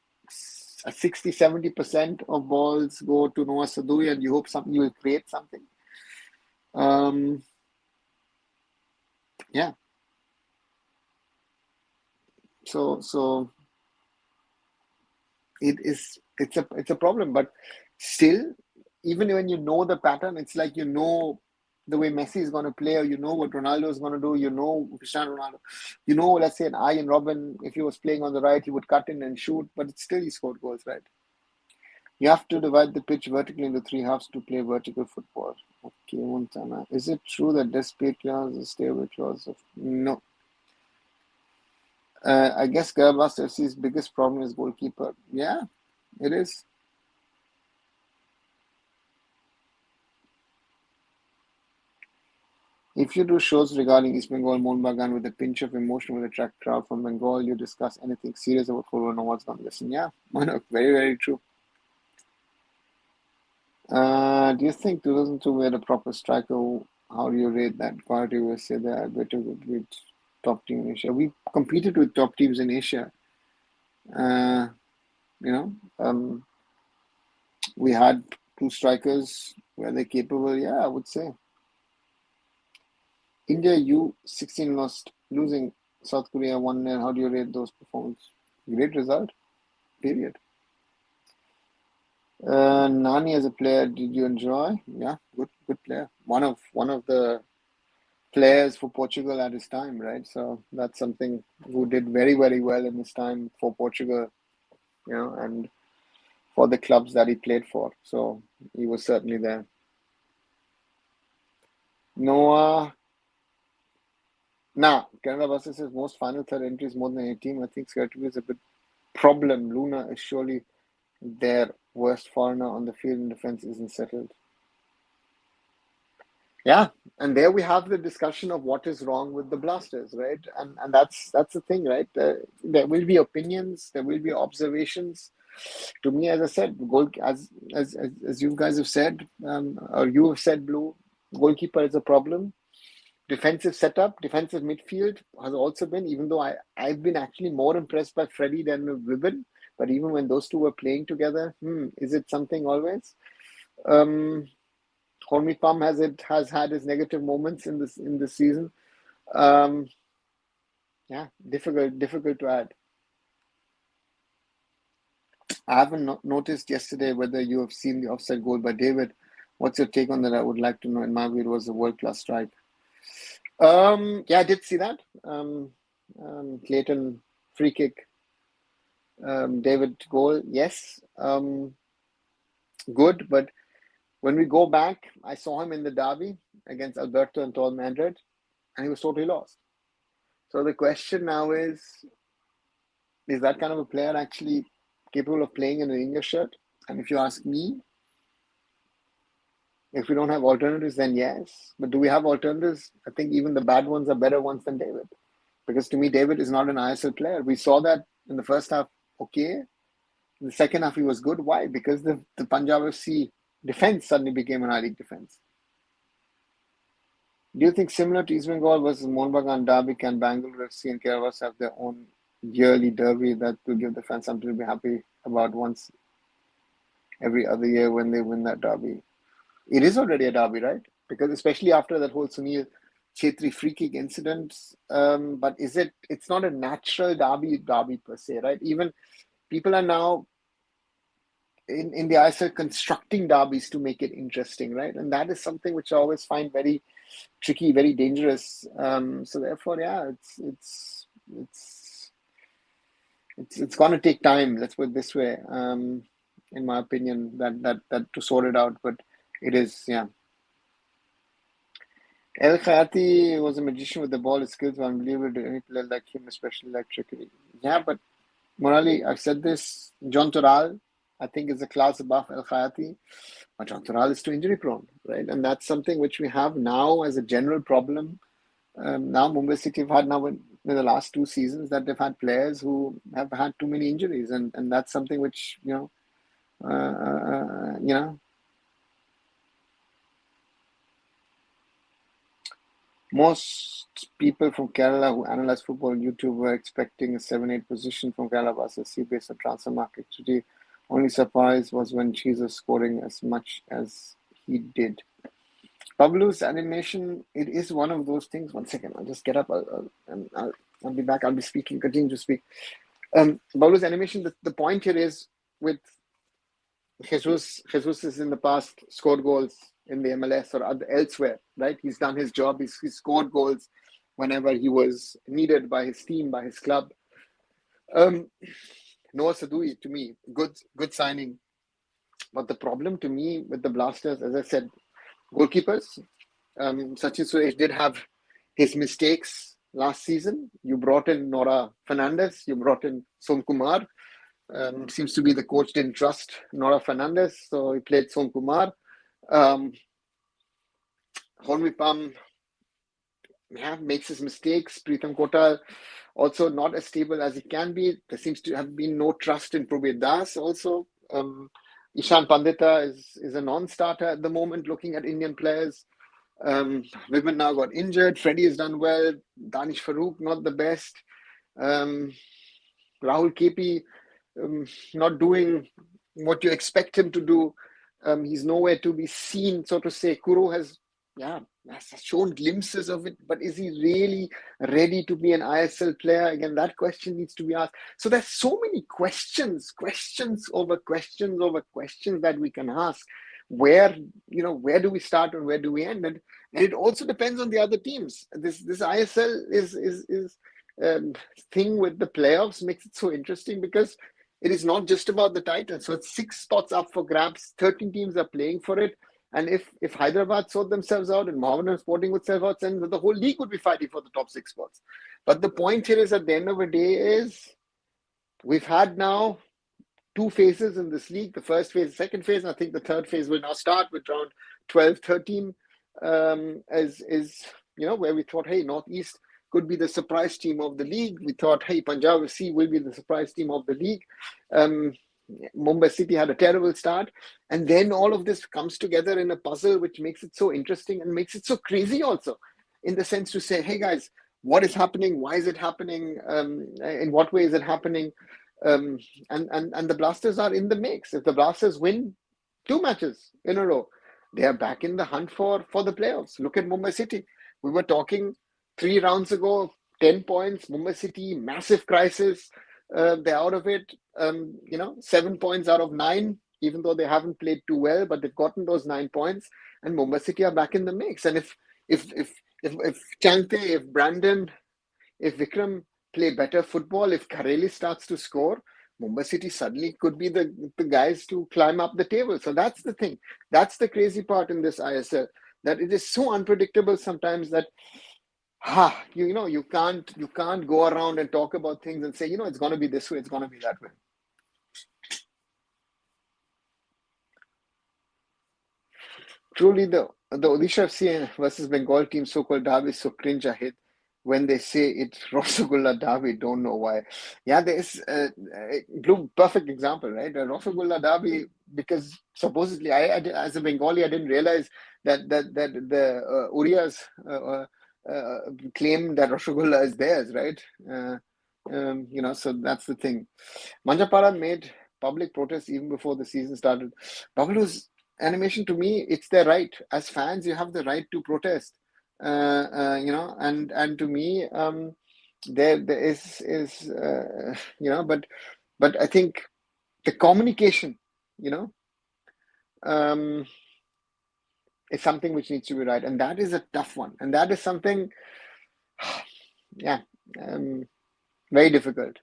60-70% of balls go to Noah Sadoui, and you hope something you will create something. Um, yeah. So it's a problem, but still, even when you know the pattern, it's like you know the way Messi is going to play, or you know what Ronaldo is going to do, you know Cristiano Ronaldo, you know, let's say an Ian Robin, if he was playing on the right, he would cut in and shoot, but it's still he scored goals, right? You have to divide the pitch vertically into three halves to play vertical football. Okay, Montana. Is it true that desperate clause is stay away clause of no? I guess Kerala FC's biggest problem is goalkeeper. Yeah, it is. If you do shows regarding East Bengal Mohun Bagan with a pinch of emotion with attract crowd from Bengal, you discuss anything serious about football, no one's gonna listen. Yeah, very, very true. Do you think 2002 we had a proper striker? How do you rate that quality? We say that better with top team in Asia. We competed with top teams in Asia. Uh, you know, we had two strikers. Were they capable? Yeah, I would say. India U16 lost, losing South Korea 1-0. How do you rate those performances? Great result, period. Nani as a player, did you enjoy? Yeah, good player. One of the players for Portugal at his time, right? So that's something who did very, very well in his time for Portugal, and for the clubs that he played for. So he was certainly there. Noah, Canada versus his most final third entries more than 18. I think Skartubi is a bit problem. Luna is surely their worst foreigner on the field, and defense isn't settled. Yeah, and there we have the discussion of what is wrong with the Blasters, right? And that's the thing, right? There will be opinions, there will be observations. To me, as I said, as you guys have said, or you have said, Blue, goalkeeper is a problem. Defensive setup, defensive midfield has also been, even though I've been actually more impressed by Freddie than with Wibben. But even when those two were playing together, is it something always? Um, Hormy Palm has had his negative moments in this season. Um, yeah, difficult to add. I haven't noticed yesterday whether you have seen the offside goal by David. What's your take on that? I would like to know. In my view, it was a world class strike. Yeah, I did see that. Clayton free kick. David goal. Yes. Good, but when we go back, I saw him in the derby against Alberto and Tol Madrid, and he was totally lost. So the question now is that kind of a player actually capable of playing in an English shirt? And if you ask me, if we don't have alternatives, then yes. But do we have alternatives? I think even the bad ones are better ones than David. Because to me, David is not an ISL player. We saw that in the first half, okay. In the second half, he was good. Why? Because the Punjab FC defense suddenly became an I-League defense. Do you think similar to East Bengal versus Mohun Bagan Derby, can Bangalore FC and Keravas have their own yearly derby that will give the fans something to be happy about once every other year when they win that derby? It is already a derby, right? Because especially after that whole Sunil Chetri free kick incident, but it's not a natural derby per se, right? Even people are now in the ISL constructing derbies to make it interesting, right? And that is something which I always find very tricky, very dangerous. So therefore, yeah, it's it's going to take time. Let's put it this way. In my opinion, that to sort it out, but it is, yeah. El Khayati was a magician with the ball. His skills were unbelievable to any player like him, especially like trickery. Yeah, but Morali, I've said this. John Toral, I think, is a class above El Khayati. But John Toral is too injury prone, right? And that's something which we have now as a general problem. Now Mumbai City have had now in the last 2 seasons that they've had players who have had too many injuries, and that's something which you know most people from Kerala who analyze football on YouTube were expecting a 7-8 position from Kerala versus C based on transfer market. Today, only surprise was when Jesus scoring as much as he did. Pablo's animation, it is one of those things. One second, I'll just get up. I'll be back. I'll be speaking, continue to speak. Pablo's animation, the point here is with Jesus is in the past scored goals in the MLS or elsewhere, right? He's done his job. He's scored goals whenever he was needed by his team, by his club. Noah Sadui, to me, good signing. But the problem to me with the Blasters, as I said, goalkeepers. Sachin Suresh did have his mistakes last season. You brought in Nora Fernandez. You brought in Som Kumar. Seems to be the coach didn't trust Nora Fernandez, so he played Som Kumar. Honvi Pam makes his mistakes. Pritham Kota also not as stable as he can be. There seems to have been no trust in Prabir Das also. Ishan Pandita is a non-starter at the moment looking at Indian players. Women now got injured. Freddie has done well. Danish Farouk, not the best. Rahul KP, not doing what you expect him to do. He's nowhere to be seen, so to say. Kuro has shown glimpses of it, but is he really ready to be an ISL player? Again, that question needs to be asked. So there's so many questions over questions that we can ask. Where do we start and where do we end? And it also depends on the other teams. This ISL is thing with the playoffs makes it so interesting because it is not just about the title. So it's 6 spots up for grabs. 13 teams are playing for it. And if Hyderabad sort themselves out and Mohammedan Sporting would self out, then the whole league would be fighting for the top 6 spots. But the point here is at the end of the day is we've had now 2 phases in this league. The first phase, the second phase, and I think the third phase will now start with round 12, 13. is where we thought, hey, Northeast could be the surprise team of the league. We thought, hey, Punjab FC will be the surprise team of the league. Mumbai City had a terrible start, and then all of this comes together in a puzzle, which makes it so interesting and makes it so crazy also, in the sense to say, hey guys, what is happening? Why is it happening? In what way is it happening? And the Blasters are in the mix. If the Blasters win 2 matches in a row, they are back in the hunt for the playoffs. Look at Mumbai City. We were talking 3 rounds ago, 10 points, Mumbai City, massive crisis. They're out of it. 7 points out of 9, even though they haven't played too well, but they've gotten those 9 points, and Mumbai City are back in the mix. And if Chante, if Brandon, if Vikram play better football, if Kareli starts to score, Mumbai City suddenly could be the guys to climb up the table. So that's the thing. That's the crazy part in this ISL, that it is so unpredictable sometimes that you can't go around and talk about things and say, it's going to be this way, it's going to be that way. Truly, the Odisha FC versus Bengal team so-called derby is so cringe, I hate when they say it's Rosagulla derby. Don't know why. Yeah, there is blue perfect example, right? A Rosagulla derby, because supposedly I as a Bengali, I didn't realize that the Urias claim that Rasgulla is theirs, right? So that's the thing. Manjapara made public protests even before the season started. Babalu's animation, to me, it's their right. As fans, you have the right to protest. And to me, there is but I think the communication, is something which needs to be right, and that is a tough one, and that is something, very difficult.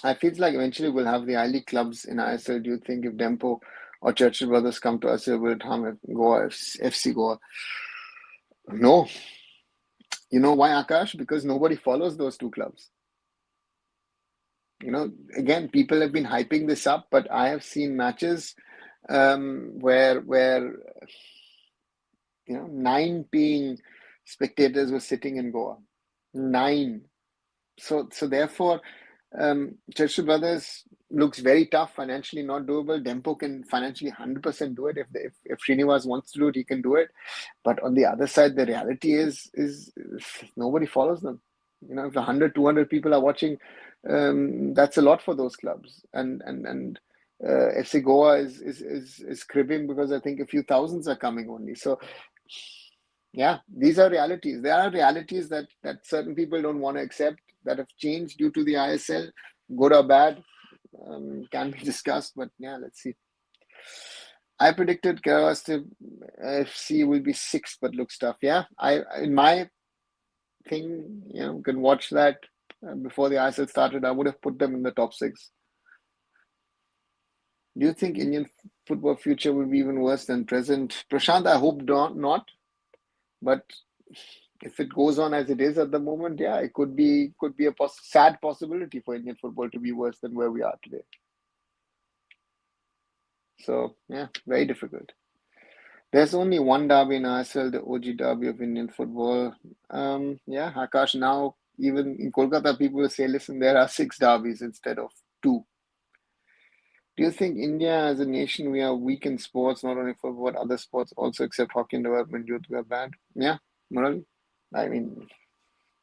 I feel like eventually we'll have the I-League clubs in ISL. Do you think if Dempo or Churchill Brothers come to ISL, will it harm Goa, FC Goa? No. You know why, Akash? Because nobody follows those 2 clubs. Again, people have been hyping this up, but I have seen matches where 9 paying spectators were sitting in Goa. 9. So therefore, Churchill Brothers looks very tough, financially not doable. Dempo can financially 100% do it. If Srinivas wants to do it, he can do it. But on the other side, the reality is nobody follows them. If 100, 200 people are watching, that's a lot for those clubs. And FC Goa is cribbing because I think a few thousands are coming only. So yeah, these are realities. There are realities that certain people don't want to accept, that have changed due to the ISL, good or bad, can be discussed. But yeah, let's see. I predicted Kerala FC will be 6th, but looks tough. Yeah, in my thing, you can watch that before the ISL started. I would have put them in the top 6. Do you think Indian football future will be even worse than present? Prashant, I hope not. But if it goes on as it is at the moment, yeah, it could be a sad possibility for Indian football to be worse than where we are today. So yeah, very difficult. There's only one derby in ISL, the OG derby of Indian football. Yeah, Akash, now even in Kolkata, people will say, listen, there are 6 derbies instead of 2. Do you think India as a nation, we are weak in sports, not only football, but other sports also, except hockey and development youth, we are bad? Yeah, Murali. I mean,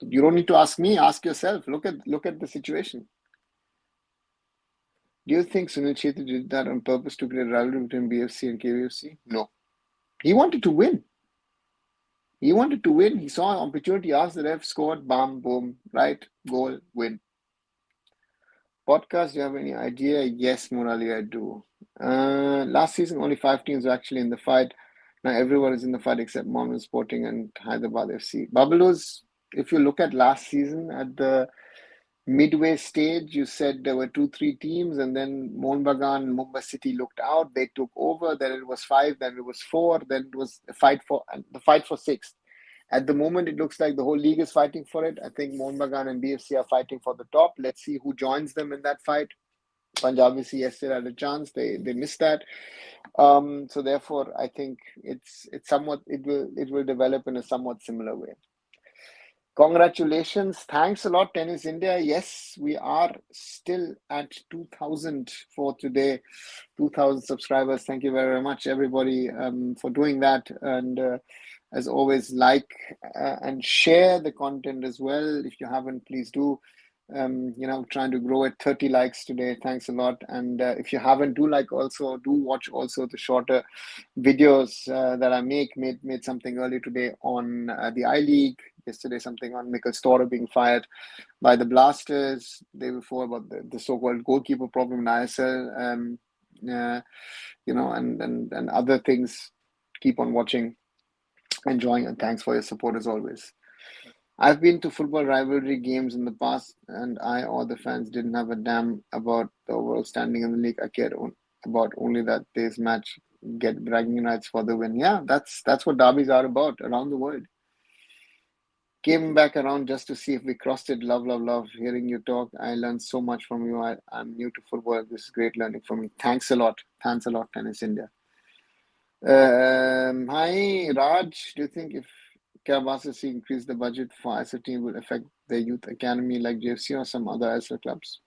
you don't need to ask me, ask yourself. Look at the situation. Do you think Sunil Chhetri did that on purpose to create a rivalry between BFC and KVFC? No. He wanted to win. He wanted to win. He saw an opportunity, asked the ref, scored, bam, boom, right, goal, win. Podcast, do you have any idea? Yes, Murali, I do. Last season, only 5 teams were actually in the fight. Now everyone is in the fight except Mohammedan Sporting and Hyderabad FC. Babalos, if you look at last season, at the midway stage, you said there were 2-3 teams, and then Mohun Bagan and Mumbai City looked out. They took over. Then it was 5. Then it was 4. Then it was the fight for 6th. At the moment, it looks like the whole league is fighting for it. I think Mohun Bagan and BFC are fighting for the top. Let's see who joins them in that fight. Punjab FC yesterday had a chance. They missed that. So therefore, I think it's somewhat it will develop in a somewhat similar way. Congratulations. Thanks a lot, Tennis India. Yes, we are still at 2,000 for today. 2,000 subscribers. Thank you very much, everybody, for doing that. And as always, like and share the content as well. If you haven't, please do. Trying to grow at 30 likes today. Thanks a lot. And if you haven't, do watch also the shorter videos that I made something earlier today on the I-League. Yesterday, something on Mikkel Storer being fired by the Blasters. The day before about the so-called goalkeeper problem in ISL. And other things. Keep on watching, enjoying, and thanks for your support as always. I've been to football rivalry games in the past, and I or the fans didn't have a damn about the overall standing in the league. I cared about only that day's match, get bragging rights for the win. Yeah, that's what derbies are about around the world. Came back around just to see if we crossed it. Love, love, love hearing you talk. I learned so much from you. I'm new to football. This is great learning from me. Thanks a lot. Thanks a lot, Tennis India. Hi, Raj. Do you think if Karabasasi increase the budget for ISL team will affect their youth academy like JFC or some other ISL clubs?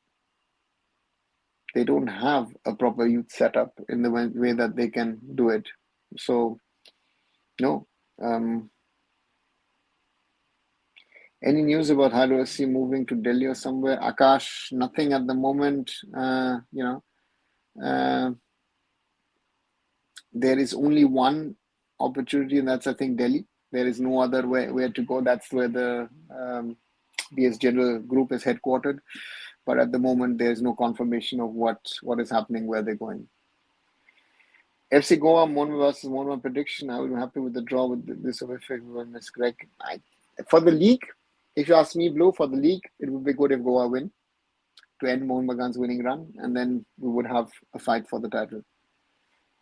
They don't have a proper youth setup in the way that they can do it. So, no. Any news about Hydro FC moving to Delhi or somewhere? Akash, nothing at the moment. There is only one opportunity, and that's, I think, Delhi. There is no other where to go. That's where the BS General Group is headquartered. But at the moment, there's no confirmation of what is happening, where they're going. FC Goa, Monma versus Monma prediction. I will be happy with the draw with this effect. Miss Greg. For the league, if you ask me, Blue, for the league, it would be good if Goa win to end Mohun Bagan's winning run, and then we would have a fight for the title.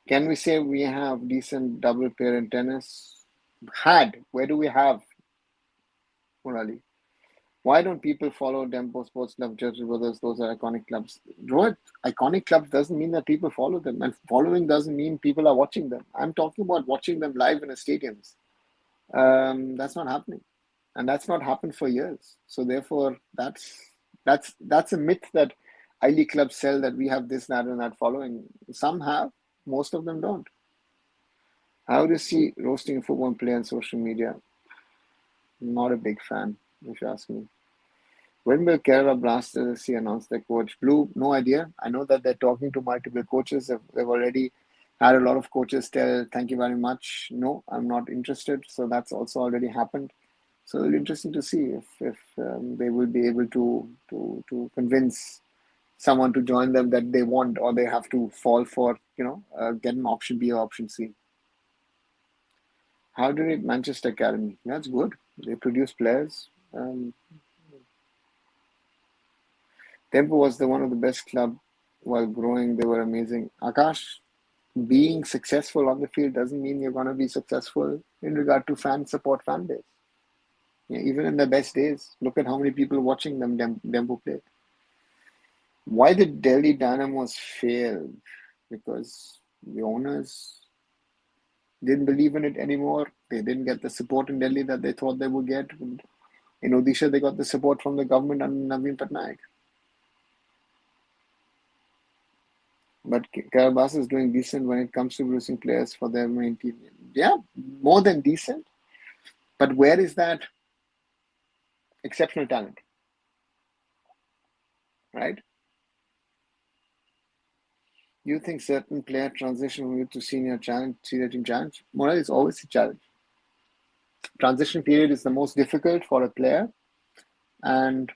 Can we say we have decent double pair in tennis? Where do we have? Murali. Why don't people follow Dempo Sports Club, Judge Brothers? Those are iconic clubs. Rohit, iconic clubs doesn't mean that people follow them. And following doesn't mean people are watching them. I'm talking about watching them live in the stadiums. That's not happening. And that's not happened for years. So therefore, that's a myth that I-League clubs sell, that we have this, that, and that following. Some have. Most of them don't. How do you see roasting a football player on social media? Not a big fan, if you ask me. When will Kerala Blasters FC announce their coach? Blue, no idea. I know that they're talking to multiple coaches. They've already had a lot of coaches tell, thank you very much. No, I'm not interested. So that's also already happened. So it'll be interesting to see if they will be able to convince someone to join them that they want, or they have to fall for, get an option B or option C. How do you rate Manchester Academy? Yeah, it's good. They produce players. Tempo was one of the best club while growing. They were amazing. Akash, being successful on the field doesn't mean you're going to be successful in regard to fan base. Yeah, even in the best days, look at how many people watching them Dempo play. Why did Delhi Dynamos fail? Because the owners didn't believe in it anymore. They didn't get the support in Delhi that they thought they would get. In Odisha, they got the support from the government and Naveen Patnaik. But Karabas is doing decent when it comes to producing players for their main team. Yeah, more than decent. But where is that exceptional talent? Right? You think certain player transition from youth to senior team challenge? Moral is always a challenge. Transition period is the most difficult for a player, and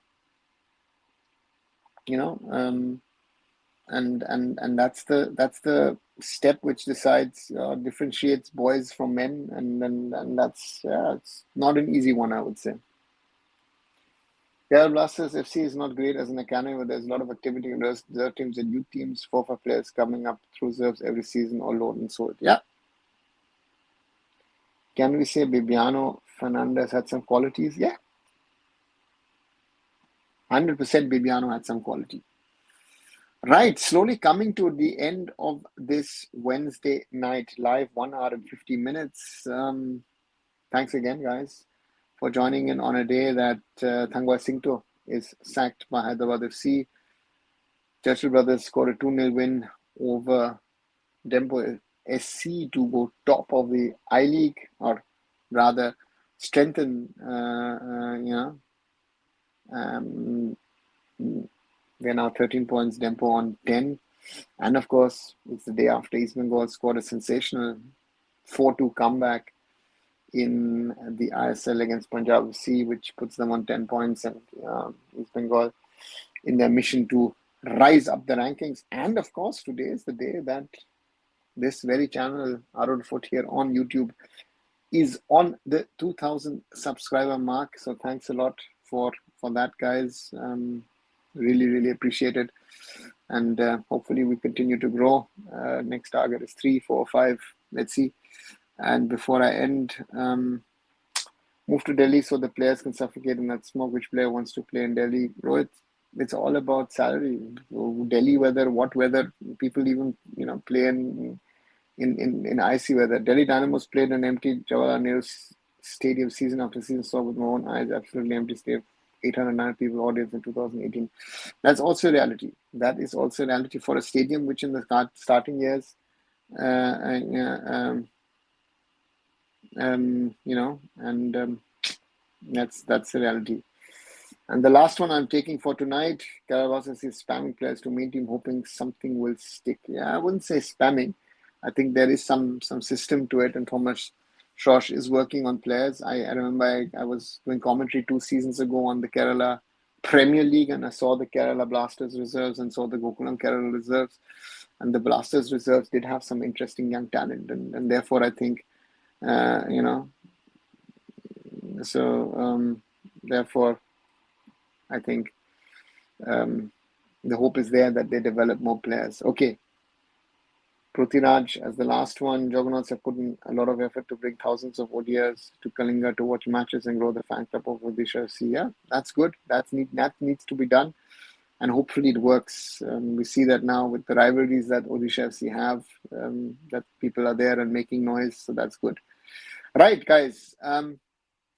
and that's the step which decides differentiates boys from men, and that's it's not an easy one, I would say. Kerala Blasters FC is not great as an academy, but there's a lot of activity in reserve teams and youth teams. 4 or 5 players coming up through reserves every season, all load and sold. Yeah. Can we say Bibiano Fernandez had some qualities? Yeah. 100% Bibiano had some quality. Right, slowly coming to the end of this Wednesday night live, 1 hour and 50 minutes. Thanks again, guys, for joining in on a day that Thangwa Singto is sacked by Hyderabad FC. Churchill Brothers scored a 2-0 win over Dempo SC to go top of the I League, or rather strengthen, um, they're now 13 points, Dempo on 10. And of course, it's the day after East Bengal scored a sensational 4-2 comeback in the ISL against Punjab FC, which puts them on 10 points, and East Bengal in their mission to rise up the rankings. And of course, today is the day that this very channel, arunfoot here on YouTube, is on the 2,000 subscriber mark. So thanks a lot for that, guys. Really appreciate it. And hopefully we continue to grow. Next target is 3, 4, 5. Let's see. And before I end, move to Delhi so the players can suffocate in that smoke. Which player wants to play in Delhi? Rohit, it's all about salary. Delhi weather, what weather? People even play in icy weather. Delhi Dynamos played an empty Jawaharlal Nehru Stadium season after season, saw with my own eyes, absolutely empty stadium. 809 people audience in 2018. That's also reality. That is also reality for a stadium which in the starting years, that's the reality. And the last one I'm taking for tonight, Karavas is spamming players to main team, hoping something will stick. Yeah, I wouldn't say spamming. I think there is some system to it, and Thomas Shosh is working on players. I remember I was doing commentary 2 seasons ago on the Kerala Premier League, and I saw the Kerala Blasters reserves and saw the Gokulam Kerala reserves. And the Blasters reserves did have some interesting young talent, and therefore I think, therefore I think the hope is there that they develop more players. Okay. Prithviraj as the last one. Juggernauts have put in a lot of effort to bring thousands of ODIs to Kalinga to watch matches and grow the fan club of Odisha FC. Yeah, that's good. That needs to be done, and hopefully it works. We see that now with the rivalries that Odisha FC have, that people are there and making noise, so that's good. Right, guys.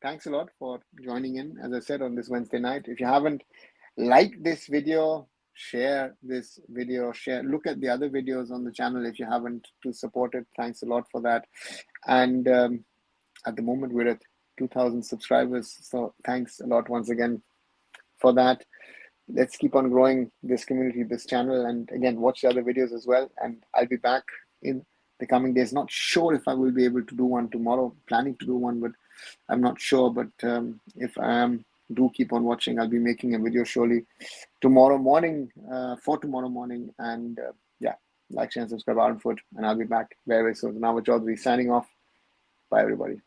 Thanks a lot for joining in, as I said, on this Wednesday night. If you haven't liked this video, share this video, look at the other videos on the channel if you haven't, to support it. Thanks a lot for that. And at the moment we're at 2,000 subscribers, so thanks a lot once again for that. Let's keep on growing this community, this channel, and again, watch the other videos as well. And I'll be back in the coming days. Not sure if I will be able to do one tomorrow, planning to do one, but I'm not sure. But if I am, do keep on watching. I'll be making a video surely tomorrow morning, and yeah, like, share, and subscribe, arunfoot, and I'll be back very soon. Now, Chaudhary signing off. Bye, everybody.